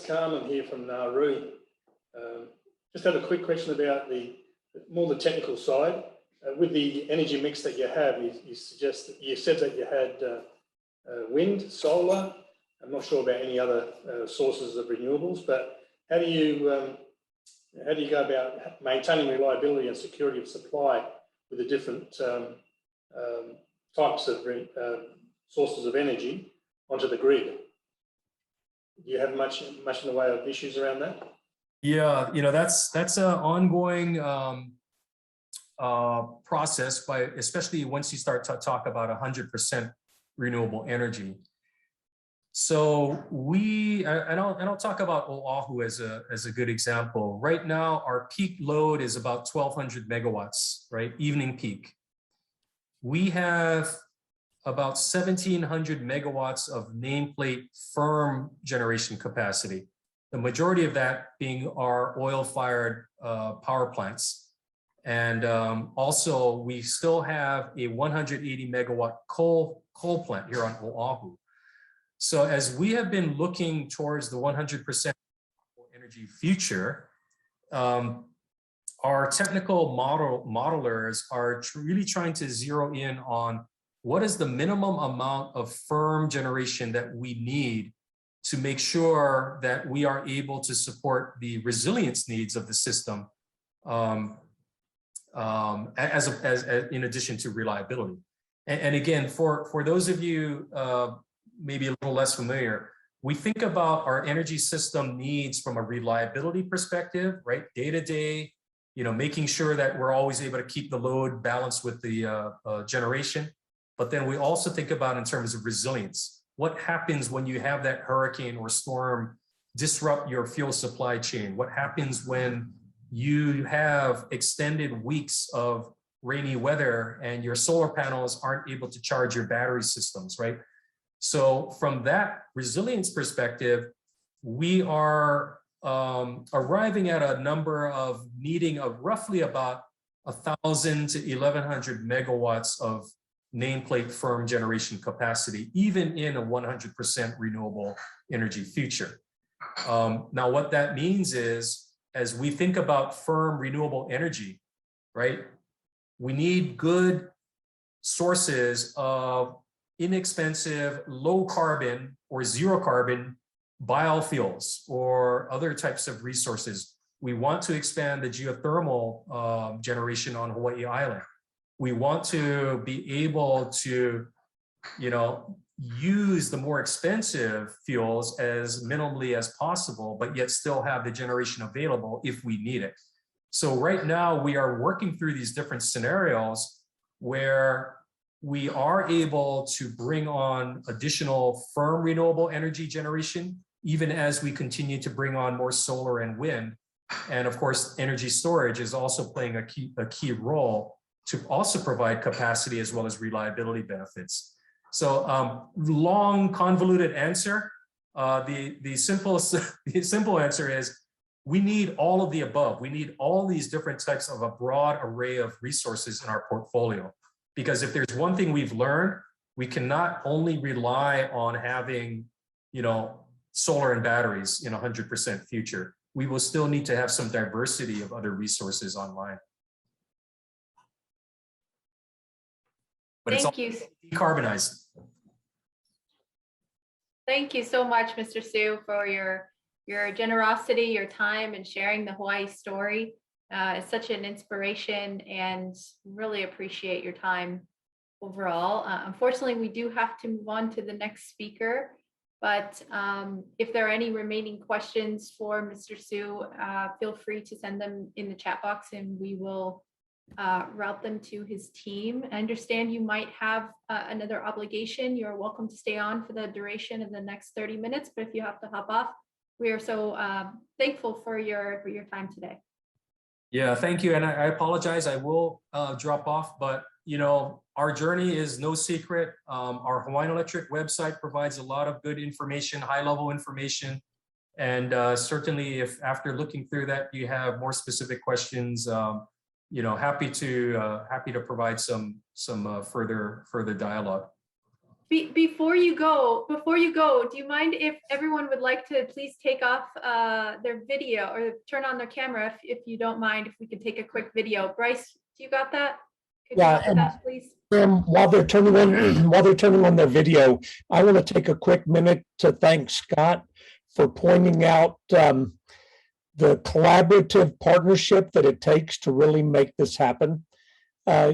Carmen here from Nauru. Just had a quick question about the technical side. With the energy mix that you have, you said that you had wind, solar. I'm not sure about any other sources of renewables, but how do you go about maintaining reliability and security of supply with the different types of sources of energy onto the grid? Do you have much in the way of issues around that? Yeah, that's an ongoing process, especially once you start to talk about 100% renewable energy. So I'll talk about Oahu as a good example. Right now, our peak load is about 1,200 megawatts, right? Evening peak. We have about 1,700 megawatts of nameplate firm generation capacity. The majority of that being our oil-fired power plants. And also, we still have a 180 megawatt coal plant here on Oahu. So as we have been looking towards the 100% energy future, our technical modelers are really trying to zero in on what is the minimum amount of firm generation that we need to make sure that we are able to support the resilience needs of the system, as in addition to reliability. And again, for those of you maybe a little less familiar, we think about our energy system needs from a reliability perspective, right? Day to day, making sure that we're always able to keep the load balanced with the generation. But then we also think about in terms of resilience. What happens when you have that hurricane or storm disrupt your fuel supply chain? What happens when you have extended weeks of rainy weather and your solar panels aren't able to charge your battery systems, right? So from that resilience perspective, we are arriving at a number of needing of roughly about 1,000 to 1,100 megawatts of nameplate firm generation capacity, even in a 100% renewable energy future. Now, what that means is, as we think about firm renewable energy, right, we need good sources of inexpensive, low carbon or zero carbon biofuels or other types of resources. We want to expand the geothermal generation on Hawaii Island. We want to be able to, use the more expensive fuels as minimally as possible, but yet still have the generation available if we need it. So right now we are working through these different scenarios where we are able to bring on additional firm renewable energy generation, even as we continue to bring on more solar and wind. And of course, energy storage is also playing a key role to also provide capacity as well as reliability benefits. So long, convoluted answer. The simple answer is we need all of the above. We need all these different types of a broad array of resources in our portfolio. Because if there's one thing we've learned, we cannot only rely on having, solar and batteries in 100% future. We will still need to have some diversity of other resources online. But Thank you. Decarbonized. Thank you so much, Mr. Sue, for your generosity, your time, and sharing the Hawaii story. It's such an inspiration, and really appreciate your time overall. Unfortunately, we do have to move on to the next speaker, but if there are any remaining questions for Mr. Sue, feel free to send them in the chat box and we will route them to his team. I understand you might have another obligation. You're welcome to stay on for the duration of the next 30 minutes, but if you have to hop off, we are so thankful for your time today. Yeah, thank you. And I apologize, I will drop off, but our journey is no secret. Our Hawaiian Electric website provides a lot of good information, high-level information. And certainly if after looking through that, you have more specific questions, happy to provide some further dialogue. Before you go, do you mind if everyone would like to please take off their video or turn on their camera if you don't mind, if we could take a quick video. Bryce, do you got that? Could you Yeah, help with that, please? While they're turning on their video, I want to take a quick minute to thank Scott for pointing out the collaborative partnership that it takes to really make this happen.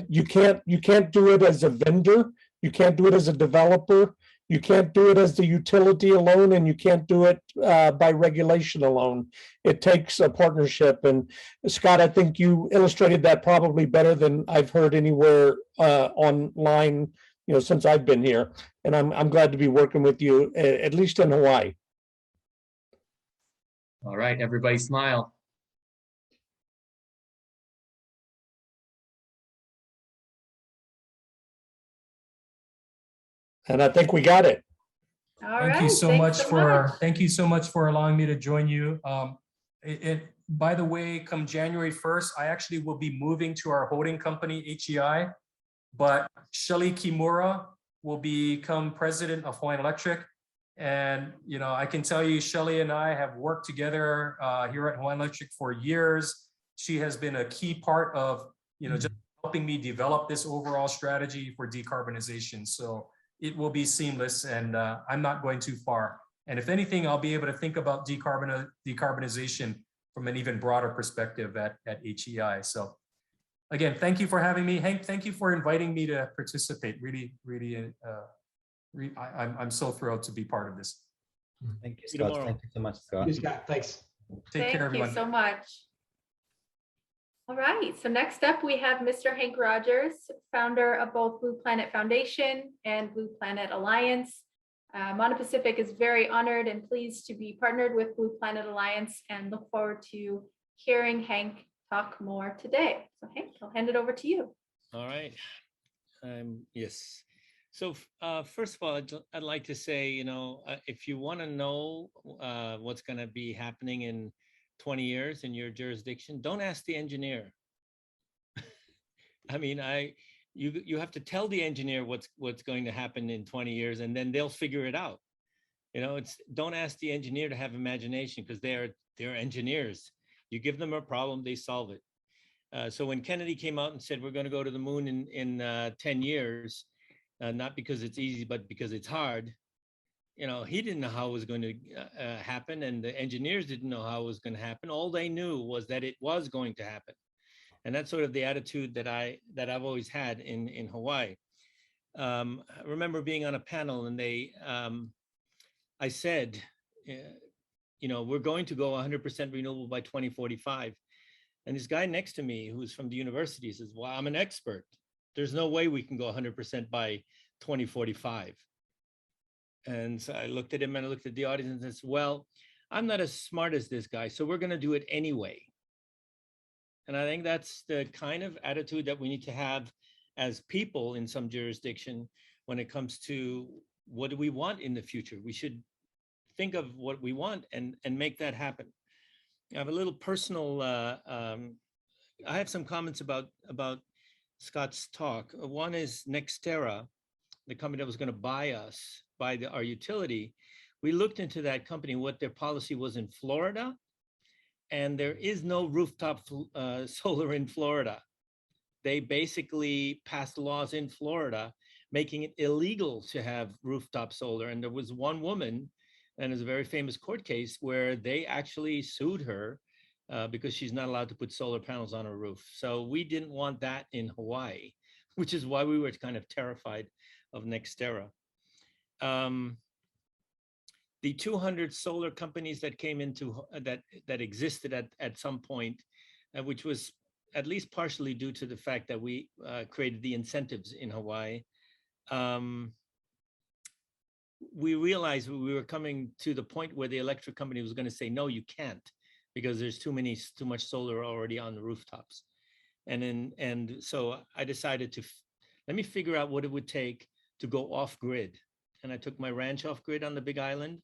You can't do it as a vendor. You can't do it as a developer. You can't do it as the utility alone, and you can't do it by regulation alone. It takes a partnership. And Scott, I think you illustrated that probably better than I've heard anywhere online, since I've been here. And I'm glad to be working with you, at least in Hawaii. All right, everybody smile. And I think we got it. All Thank you right, so thanks much so for much. thank you so much for allowing me to join you. By the way, come January 1st, I actually will be moving to our holding company, HEI, but Shelly Kimura will become president of Hawaiian Electric. And, I can tell you, Shelly and I have worked together here at Hawaiian Electric for years. She has been a key part of, just helping me develop this overall strategy for decarbonization. So it will be seamless, and I'm not going too far. And if anything, I'll be able to think about decarbonization from an even broader perspective at HEI. So again, thank you for having me. Hank, thank you for inviting me to participate. Really, I'm so thrilled to be part of this. Thank you, Scott. Thank you so much, Scott. You, Scott. Thanks. Take care, everyone. Thank you so much. All right, so next up we have Mr. Hank Rodgers, founder of both Blue Planet Foundation and Blue Planet Alliance. Mono Pacific is very honored and pleased to be partnered with Blue Planet Alliance and look forward to hearing Hank talk more today. So Hank, I'll hand it over to you. All right. Yes. So first of all, I'd like to say, if you want to know what's going to be happening in 20 years in your jurisdiction, don't ask the engineer. I mean, you have to tell the engineer what's going to happen in 20 years, and then they'll figure it out. Don't ask the engineer to have imagination, because they're engineers. You give them a problem, they solve it. So when Kennedy came out and said we're going to go to the moon in 10 years, not because it's easy, but because it's hard, he didn't know how it was going to happen, and the engineers didn't know how it was going to happen. All they knew was that it was going to happen. And that's sort of the attitude that I've always had in Hawaii. I remember being on a panel, and I said, we're going to go 100% renewable by 2045. And this guy next to me, who's from the university, says, well, I'm an expert. There's no way we can go 100% by 2045. And so I looked at him and I looked at the audience and said, well, I'm not as smart as this guy, so we're going to do it anyway. And I think that's the kind of attitude that we need to have as people in some jurisdiction when it comes to what do we want in the future. We should think of what we want and make that happen. I have a little personal, I have some comments about Scott's talk. One is Nextera, the company that was going to buy our utility. We looked into that company, what their policy was in Florida, and there is no rooftop solar in Florida. They basically passed laws in Florida making it illegal to have rooftop solar. And there was one woman, and it's a very famous court case, where they actually sued her because she's not allowed to put solar panels on her roof. So we didn't want that in Hawaii, which is why we were kind of terrified of Nextera. The 200 solar companies that came into that existed at some point, which was at least partially due to the fact that we created the incentives in Hawaii. We realized we were coming to the point where the electric company was going to say, no, you can't, because there's too much solar already on the rooftops. And so I decided let me figure out what it would take to go off grid. And I took my ranch off grid on the Big Island.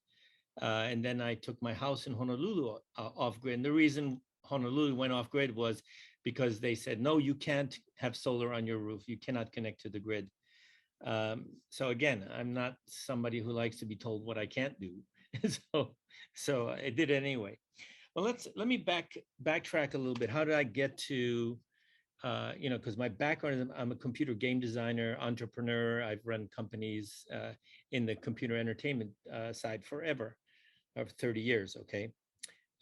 And then I took my house in Honolulu off grid. And the reason Honolulu went off grid was because they said, no, you can't have solar on your roof. You cannot connect to the grid. So again, I'm not somebody who likes to be told what I can't do. So I did it anyway. Well, let me backtrack a little bit. How did I get to, because my background is I'm a computer game designer, entrepreneur. I've run companies in the computer entertainment side forever, of 30 years, okay?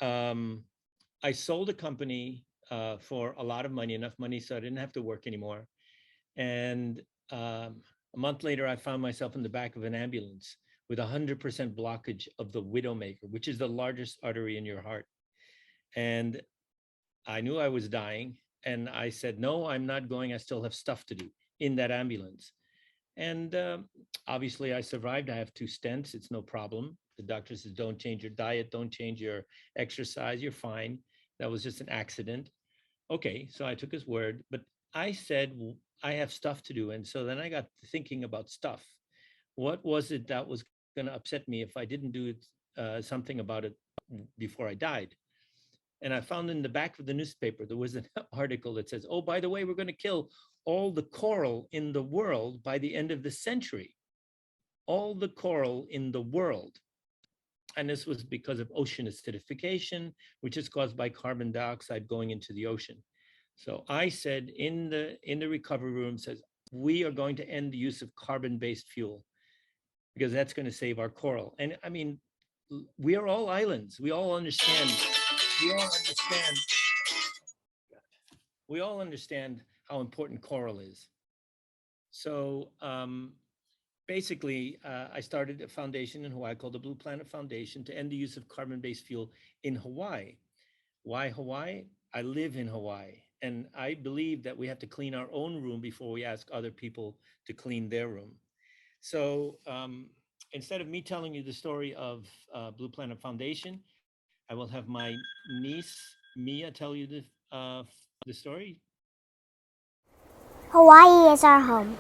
I sold a company for a lot of money, enough money so I didn't have to work anymore. And a month later, I found myself in the back of an ambulance with 100% blockage of the widowmaker, which is the largest artery in your heart. And I knew I was dying. And I said, no, I'm not going. I still have stuff to do in that ambulance. And obviously I survived. I have 2 stents. It's no problem. The doctor says, don't change your diet. Don't change your exercise. You're fine. That was just an accident. Okay, so I took his word. But I said, well, I have stuff to do. And so then I got thinking about stuff. What was it that was going to upset me if I didn't do something about it before I died? And I found in the back of the newspaper, there was an article that says, oh, by the way, we're going to kill all the coral in the world by the end of the century. All the coral in the world. And this was because of ocean acidification, which is caused by carbon dioxide going into the ocean. So I said in the recovery room, says, we are going to end the use of carbon-based fuel because that's going to save our coral. And I mean, we are all islands. We all understand. We all understand how important coral is. So basically, I started a foundation in Hawaii called the Blue Planet Foundation to end the use of carbon-based fuel in Hawaii. Why Hawaii? I live in Hawaii, and I believe that we have to clean our own room before we ask other people to clean their room. So instead of me telling you the story of Blue Planet Foundation, I will have my niece, Mia, tell you the story. Hawaii is our home.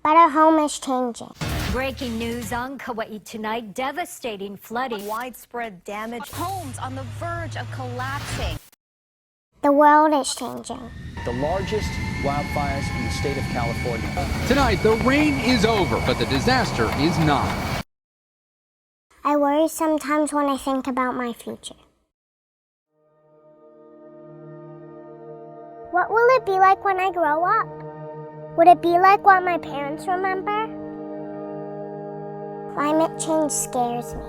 But our home is changing. Breaking news on Kauai tonight, devastating flooding. Widespread damage, homes on the verge of collapsing. The world is changing. The largest wildfires in the state of California. Tonight, the rain is over, but the disaster is not. I worry sometimes when I think about my future. What will it be like when I grow up? Would it be like what my parents remember? Climate change scares me.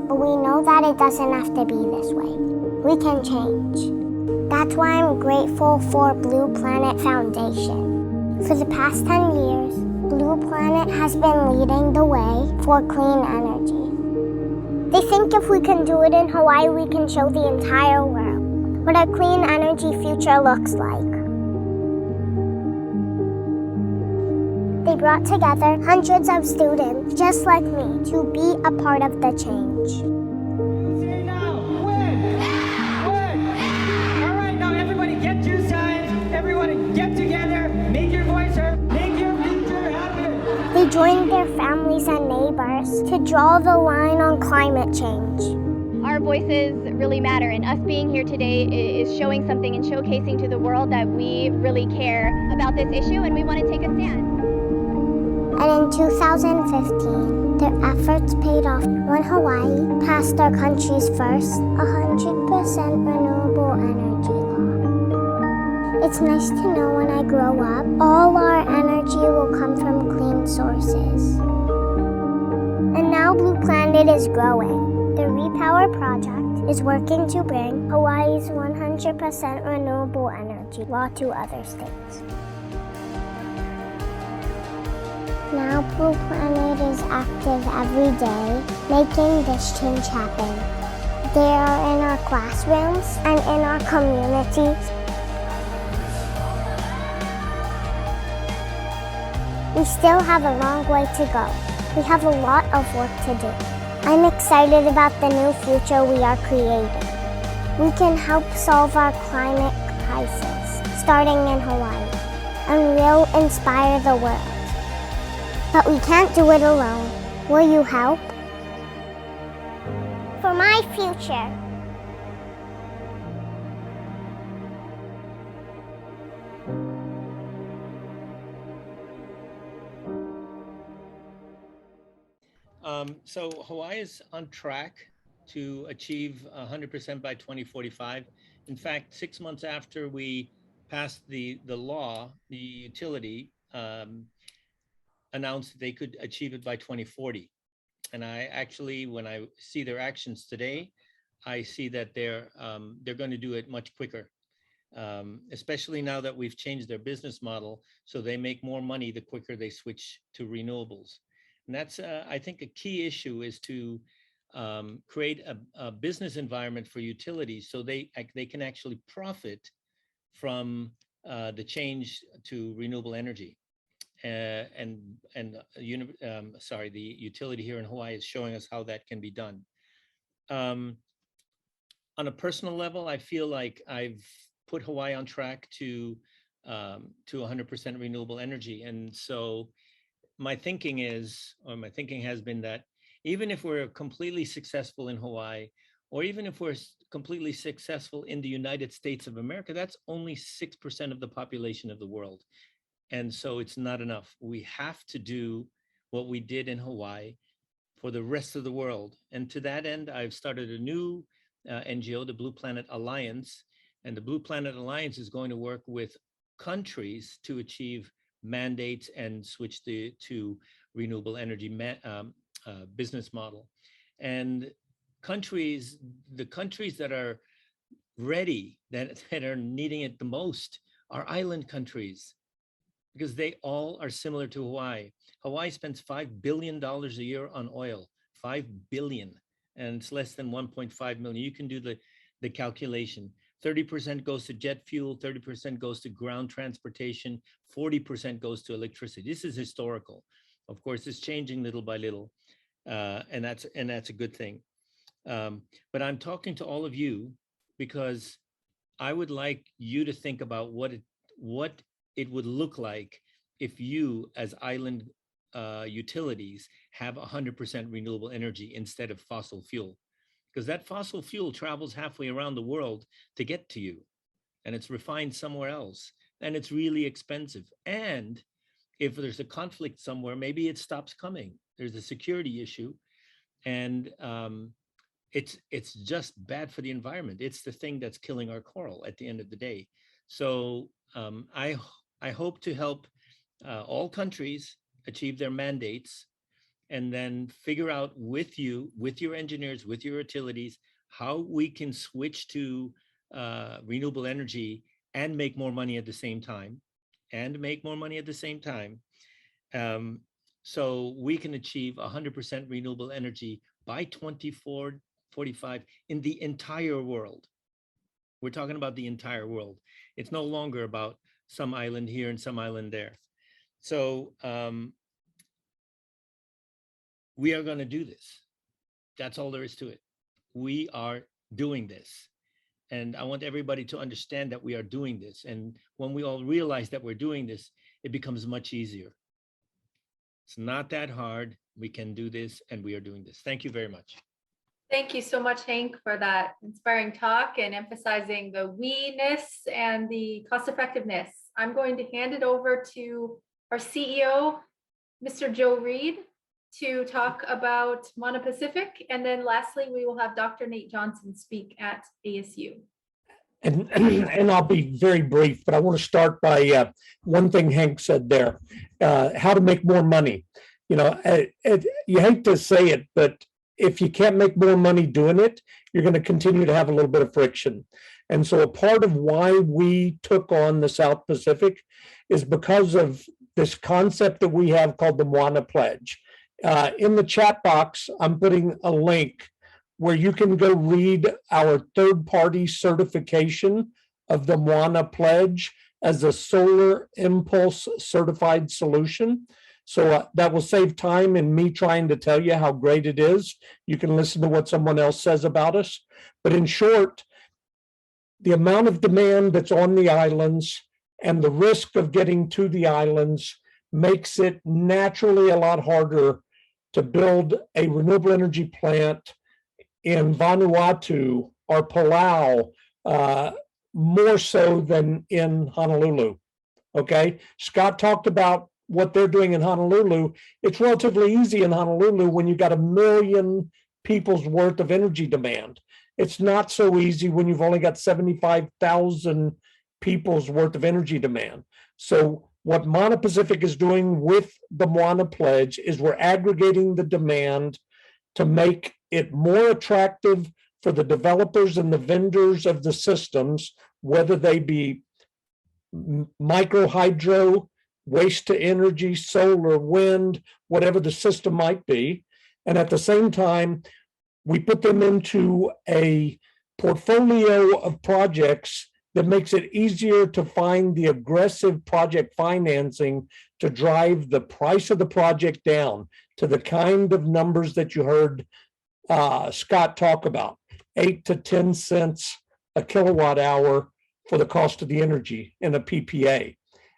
But we know that it doesn't have to be this way. We can change. That's why I'm grateful for Blue Planet Foundation. For the past 10 years, Blue Planet has been leading the way for clean energy. They think if we can do it in Hawaii, we can show the entire world what a clean energy future looks like. They brought together hundreds of students just like me to be a part of the change. Say now, win! All right, now everybody get your signs. Everybody get together, make your voice heard, make your future happen. They joined their families and neighbors to draw the line on climate change. Our voices really matter, and us being here today is showing something and showcasing to the world that we really care about this issue and we want to take a stand. And in 2015, their efforts paid off when Hawaii passed our country's first 100% renewable energy law. It's nice to know when I grow up, all our energy will come from clean sources. And now Blue Planet is growing. The Repower Project is working to bring Hawaii's 100% renewable energy law to other states. Now Blue Planet is active every day, making this change happen. They are in our classrooms and in our communities. We still have a long way to go. We have a lot of work to do. I'm excited about the new future we are creating. We can help solve our climate crisis, starting in Hawaii, and we'll inspire the world. But we can't do it alone. Will you help? For my future, So Hawaii is on track to achieve 100% by 2045. In fact, 6 months after we passed the law, the utility announced that they could achieve it by 2040. And I actually, when I see their actions today, I see that they're going to do it much quicker, especially now that we've changed their business model, so they make more money the quicker they switch to renewables. And that's, I think, a key issue is to create a business environment for utilities so they can actually profit from the change to renewable energy. The utility here in Hawaii is showing us how that can be done. On a personal level, I feel like I've put Hawaii on track to 100% renewable energy. And so my thinking has been that even if we're completely successful in Hawaii, or even if we're completely successful in the United States of America, that's only 6% of the population of the world. And so it's not enough. We have to do what we did in Hawaii for the rest of the world. And to that end, I've started a new NGO, the Blue Planet Alliance. And the Blue Planet Alliance is going to work with countries to achieve mandates and switch to renewable energy business model. And the countries that are ready, that are needing it the most, are island countries, because they all are similar to Hawaii. Hawaii spends $5 billion a year on oil, 5 billion, and it's less than 1.5 million. You can do the calculation. 30% goes to jet fuel, 30% goes to ground transportation, 40% goes to electricity. This is historical. Of course, it's changing little by little, and that's a good thing. But I'm talking to all of you because I would like you to think about what it would look like if you, as island utilities, have 100% renewable energy instead of fossil fuel. Because that fossil fuel travels halfway around the world to get to you, and it's refined somewhere else, and it's really expensive. And if there's a conflict somewhere, maybe it stops coming. There's a security issue, and it's just bad for the environment. It's the thing that's killing our coral at the end of the day. So I hope to help all countries achieve their mandates, and then figure out with you, with your engineers, with your utilities, how we can switch to renewable energy and make more money at the same time, so we can achieve 100% renewable energy by 2045 in the entire world. We're talking about the entire world. It's no longer about some island here and some island there. So we are going to do this. That's all there is to it. We are doing this. And I want everybody to understand that we are doing this. And when we all realize that we're doing this, it becomes much easier. It's not that hard. We can do this, and we are doing this. Thank you very much. Thank you so much, Hank, for that inspiring talk and emphasizing the we-ness and the cost effectiveness. I'm going to hand it over to our CEO, Mr. Joe Reed, to talk about Mono Pacific. And then lastly, we will have Dr. Nate Johnson speak at ASU. And I'll be very brief, but I want to start by one thing Hank said there, how to make more money. You know, you hate to say it, but if you can't make more money doing it, you're going to continue to have a little bit of friction. And so a part of why we took on the South Pacific is because of this concept that we have called the Moana Pledge. In the chat box, I'm putting a link where you can go read our third-party certification of the Moana Pledge as a solar impulse certified solution. So that will save time in me trying to tell you how great it is. You can listen to what someone else says about us. But in short, the amount of demand that's on the islands and the risk of getting to the islands makes it naturally a lot harder to build a renewable energy plant in Vanuatu or Palau, more so than in Honolulu. Okay, Scott talked about what they're doing in Honolulu, it's relatively easy in Honolulu when you got 1 million people's worth of energy demand. It's not so easy when you've only got 75,000 people's worth of energy demand. So what Moana Pacific is doing with the Moana Pledge is we're aggregating the demand to make it more attractive for the developers and the vendors of the systems, whether they be micro hydro, waste to energy, solar, wind, whatever the system might be. And at the same time, we put them into a portfolio of projects that makes it easier to find the aggressive project financing to drive the price of the project down to the kind of numbers that you heard Scott talk about, 8 to 10 cents a kilowatt hour for the cost of the energy in a PPA.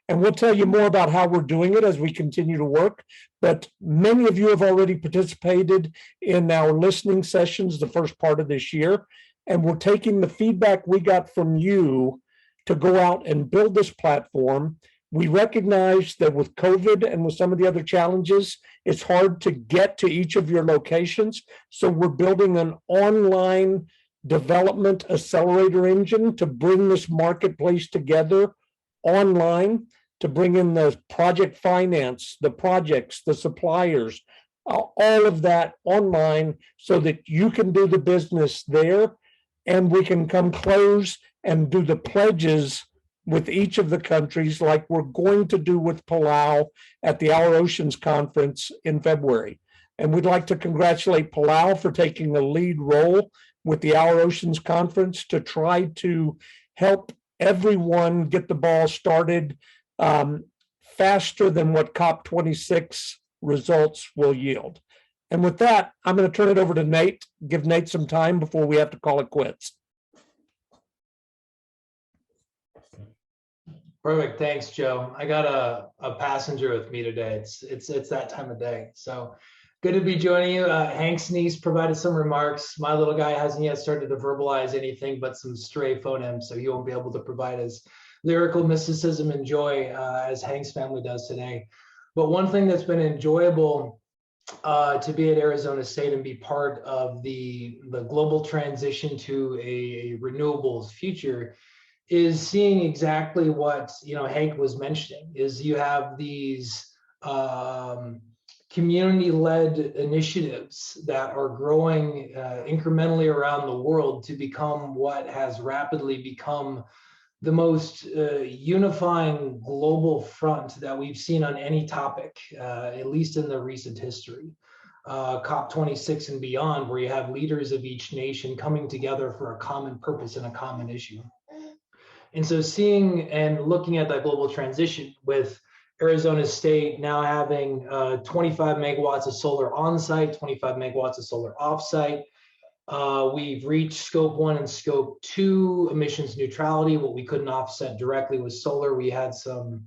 And we'll tell you more about how we're doing it as we continue to work. But many of you have already participated in our listening sessions the first part of this year. And we're taking the feedback we got from you to go out and build this platform. We recognize that with COVID and with some of the other challenges, it's hard to get to each of your locations. So we're building an online development accelerator engine to bring this marketplace together online, to bring in the project finance, the projects, the suppliers, all of that online so that you can do the business there and we can come close and do the pledges with each of the countries like we're going to do with Palau at the Our Oceans Conference in February. And we'd like to congratulate Palau for taking the lead role with the Our Oceans Conference to try to help everyone get the ball started faster than what COP26 results will yield. And with that, I'm going to turn it over to Nate, give Nate some time before we have to call it quits. Perfect. Thanks, Joe. I got a passenger with me today. It's that time of day. So good to be joining you. Hank Sneese provided some remarks. My little guy hasn't yet started to verbalize anything but some stray phonemes, so he won't be able to provide his lyrical mysticism and joy as Hank's family does today. But one thing that's been enjoyable to be at Arizona State and be part of the global transition to a renewables future is seeing exactly what Hank was mentioning. Is you have these community-led initiatives that are growing incrementally around the world to become what has rapidly become the most unifying global front that we've seen on any topic, at least in the recent history. COP26 and beyond, where you have leaders of each nation coming together for a common purpose and a common issue. And so seeing and looking at that global transition with Arizona State now having 25 megawatts of solar on-site, 25 megawatts of solar off-site. We've reached scope 1 and scope 2 emissions neutrality. What we couldn't offset directly was solar. We had some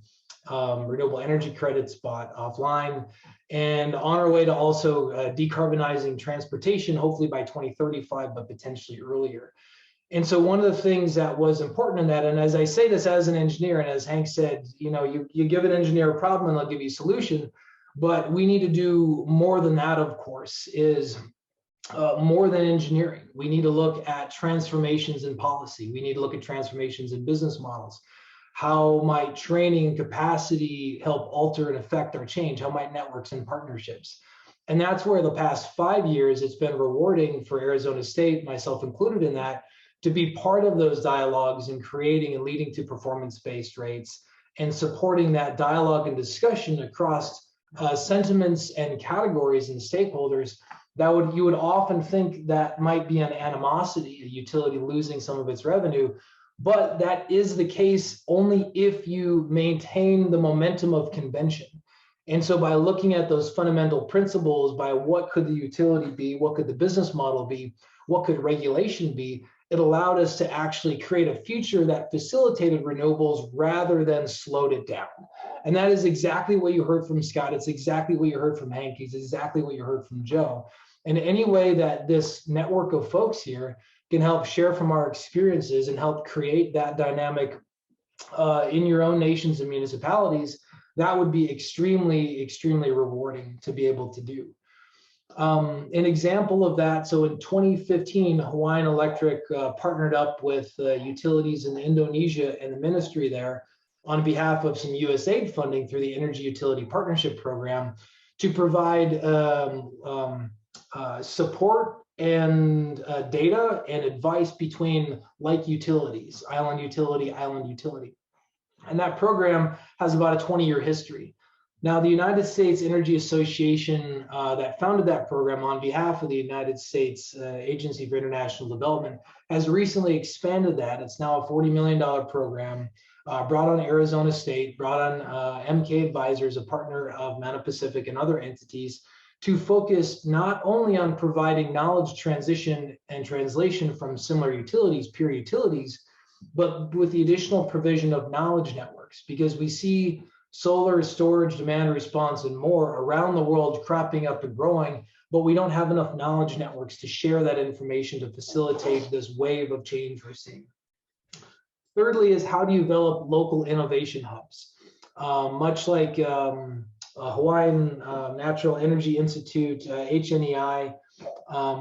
renewable energy credits bought offline, and on our way to also decarbonizing transportation, hopefully by 2035, but potentially earlier. And so one of the things that was important in that, and as I say this as an engineer, and as Hank said, you give an engineer a problem and they'll give you a solution, but we need to do more than that, of course, is more than engineering. We need to look at transformations in policy. We need to look at transformations in business models. How might training and capacity help alter and affect our change? How might networks and partnerships? And that's where the past 5 years, it's been rewarding for Arizona State, myself included in that, to be part of those dialogues and creating and leading to performance-based rates and supporting that dialogue and discussion across sentiments and categories and stakeholders that you would often think that might be an animosity, a utility losing some of its revenue, but that is the case only if you maintain the momentum of convention. And so by looking at those fundamental principles, by what could the utility be, what could the business model be, what could regulation be, it allowed us to actually create a future that facilitated renewables rather than slowed it down. And that is exactly what you heard from Scott. It's exactly what you heard from Hank. It's exactly what you heard from Joe. And any way that this network of folks here can help share from our experiences and help create that dynamic in your own nations and municipalities, that would be extremely, extremely rewarding to be able to do. An example of that, so in 2015, Hawaiian Electric partnered up with utilities in Indonesia and the ministry there on behalf of some USAID funding through the Energy Utility Partnership Program to provide support and data and advice between like utilities, island utility. And that program has about a 20-year history. Now, the United States Energy Association that founded that program on behalf of the United States Agency for International Development has recently expanded that. It's now a $40 million program, brought on Arizona State, brought on MK Advisors, a partner of Mana Pacific and other entities, to focus not only on providing knowledge transition and translation from similar utilities, peer utilities, but with the additional provision of knowledge networks, because we see solar storage, demand response, and more around the world cropping up and growing, but we don't have enough knowledge networks to share that information to facilitate this wave of change we're seeing. Thirdly is, how do you develop local innovation hubs? Much like Hawaiian Natural Energy Institute, HNEI,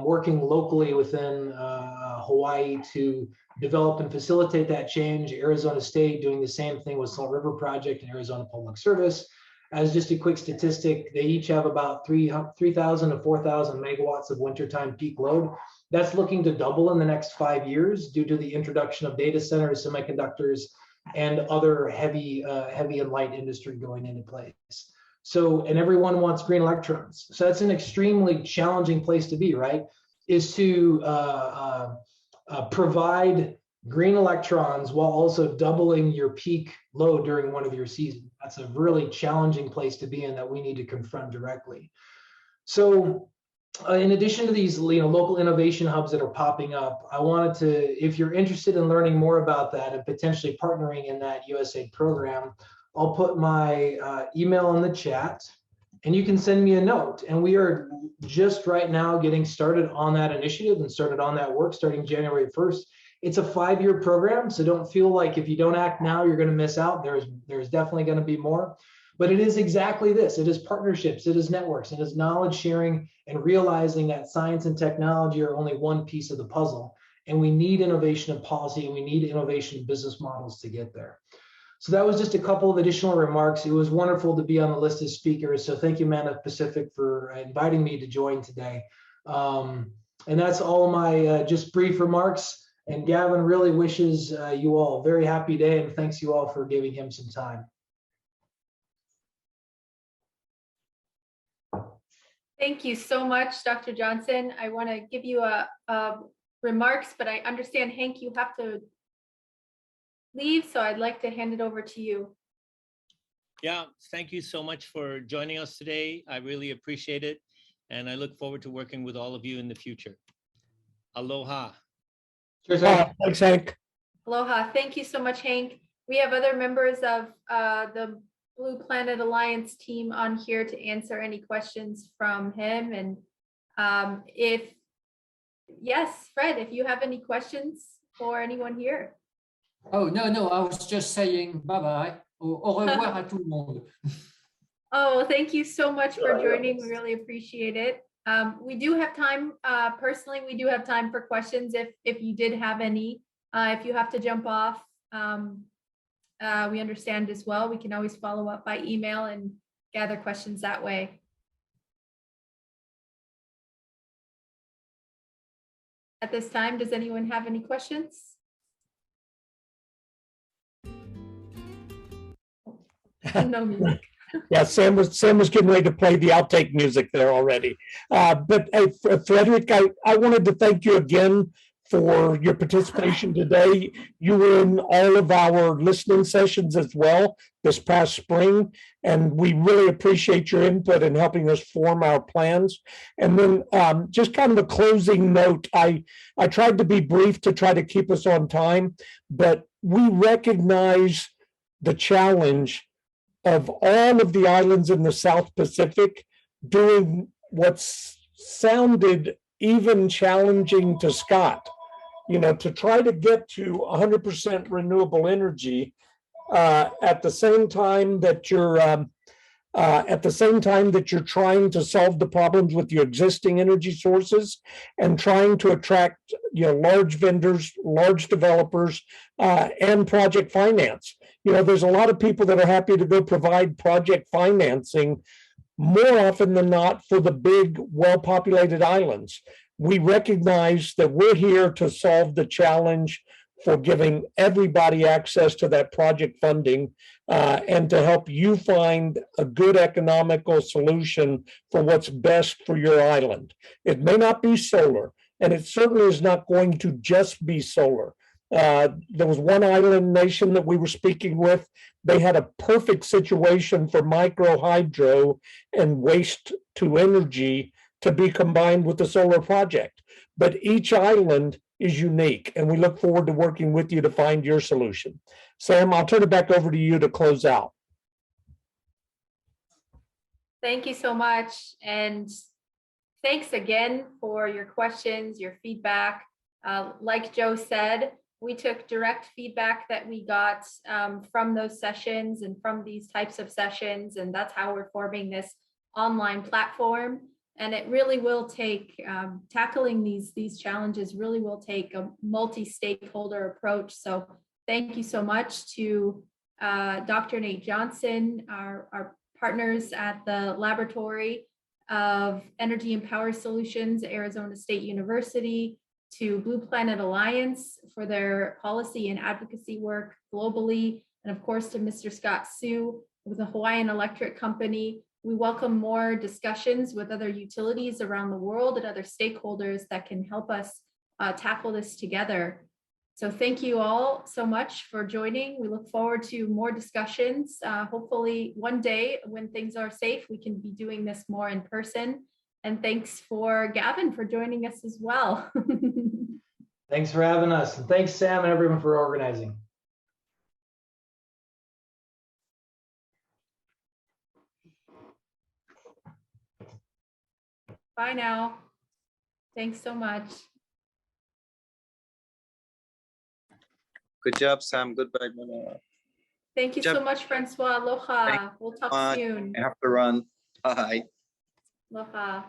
working locally within Hawaii to develop and facilitate that change. Arizona State doing the same thing with Salt River Project and Arizona Public Service. As just a quick statistic, they each have about 3,000 to 4,000 megawatts of wintertime peak load. That's looking to double in the next 5 years due to the introduction of data centers, semiconductors, and other heavy and light industry going into place. So, and everyone wants green electrons. So that's an extremely challenging place to be, right? Is to provide green electrons while also doubling your peak load during one of your seasons. That's a really challenging place to be in that we need to confront directly. So in addition to these local innovation hubs that are popping up, I wanted to, if you're interested in learning more about that and potentially partnering in that USAID program, I'll put my email in the chat and you can send me a note. And we are just right now getting started on that initiative and started on that work starting January 1st. It's a 5-year program, so don't feel like if you don't act now, you're going to miss out. There's definitely going to be more. But it is exactly this. It is partnerships, it is networks, it is knowledge sharing and realizing that science and technology are only one piece of the puzzle. And we need innovation in policy and we need innovation in business models to get there. So that was just a couple of additional remarks. It was wonderful to be on the list of speakers. So thank you, Mana Pacific, for inviting me to join today. And that's all my just brief remarks. And Gavin really wishes you all a very happy day and thanks you all for giving him some time. Thank you so much, Dr. Johnson. I want to give you a remarks, but I understand, Hank, you have to leave, so I'd like to hand it over to you. Yeah, thank you so much for joining us today. I really appreciate it. And I look forward to working with all of you in the future. Aloha. Cheers, Hank. Thanks, Hank. Aloha. Thank you so much, Hank. We have other members of the Blue Planet Alliance team on here to answer any questions from him. And yes, Fred, if you have any questions for anyone here. Oh, no, I was just saying bye-bye. Au revoir à tout le monde. Oh, thank you so much for joining. We really appreciate it. We do have time, personally, we do have time for questions if you did have any. If you have to jump off, we understand as well. We can always follow up by email and gather questions that way. At this time, does anyone have any questions? No music. Yeah, Sam was getting ready to play the outtake music there already. But hey, Frederick, I wanted to thank you again for your participation today. You were in all of our listening sessions as well this past spring, and we really appreciate your input in helping us form our plans. And then just kind of a closing note, I tried to be brief to try to keep us on time, but we recognize the challenge of all of the islands in the South Pacific doing what sounded even challenging to Scott. You know, to try to get to 100% renewable energy at the same time that you're trying to solve the problems with your existing energy sources and trying to attract large vendors, large developers, and project finance. There's a lot of people that are happy to go provide project financing more often than not for the big, well-populated islands. We recognize that we're here to solve the challenge for giving everybody access to that project funding and to help you find a good economical solution for what's best for your island. It may not be solar, and it certainly is not going to just be solar. There was one island nation that we were speaking with. They had a perfect situation for micro hydro and waste to energy to be combined with the solar project. But each island is unique, and we look forward to working with you to find your solution. Sam, I'll turn it back over to you to close out. Thank you so much. And thanks again for your questions, your feedback. Like Joe said, we took direct feedback that we got from those sessions and from these types of sessions, and that's how we're forming this online platform. And it really will take, tackling these challenges really will take a multi-stakeholder approach. So thank you so much to Dr. Nate Johnson, our partners at the Laboratory of Energy and Power Solutions, Arizona State University, to Blue Planet Alliance for their policy and advocacy work globally, and of course to Mr. Scott Sue with the Hawaiian Electric Company. We welcome more discussions with other utilities around the world and other stakeholders that can help us tackle this together. So thank you all so much for joining. We look forward to more discussions. Hopefully one day when things are safe, we can be doing this more in person. And thanks for Gavin for joining us as well. Thanks for having us. And thanks, Sam, and everyone for organizing. Bye now. Thanks so much. Good job, Sam. Goodbye. Thank you so much, Francois. Aloha. We'll talk soon. I have to run. Bye. Aloha.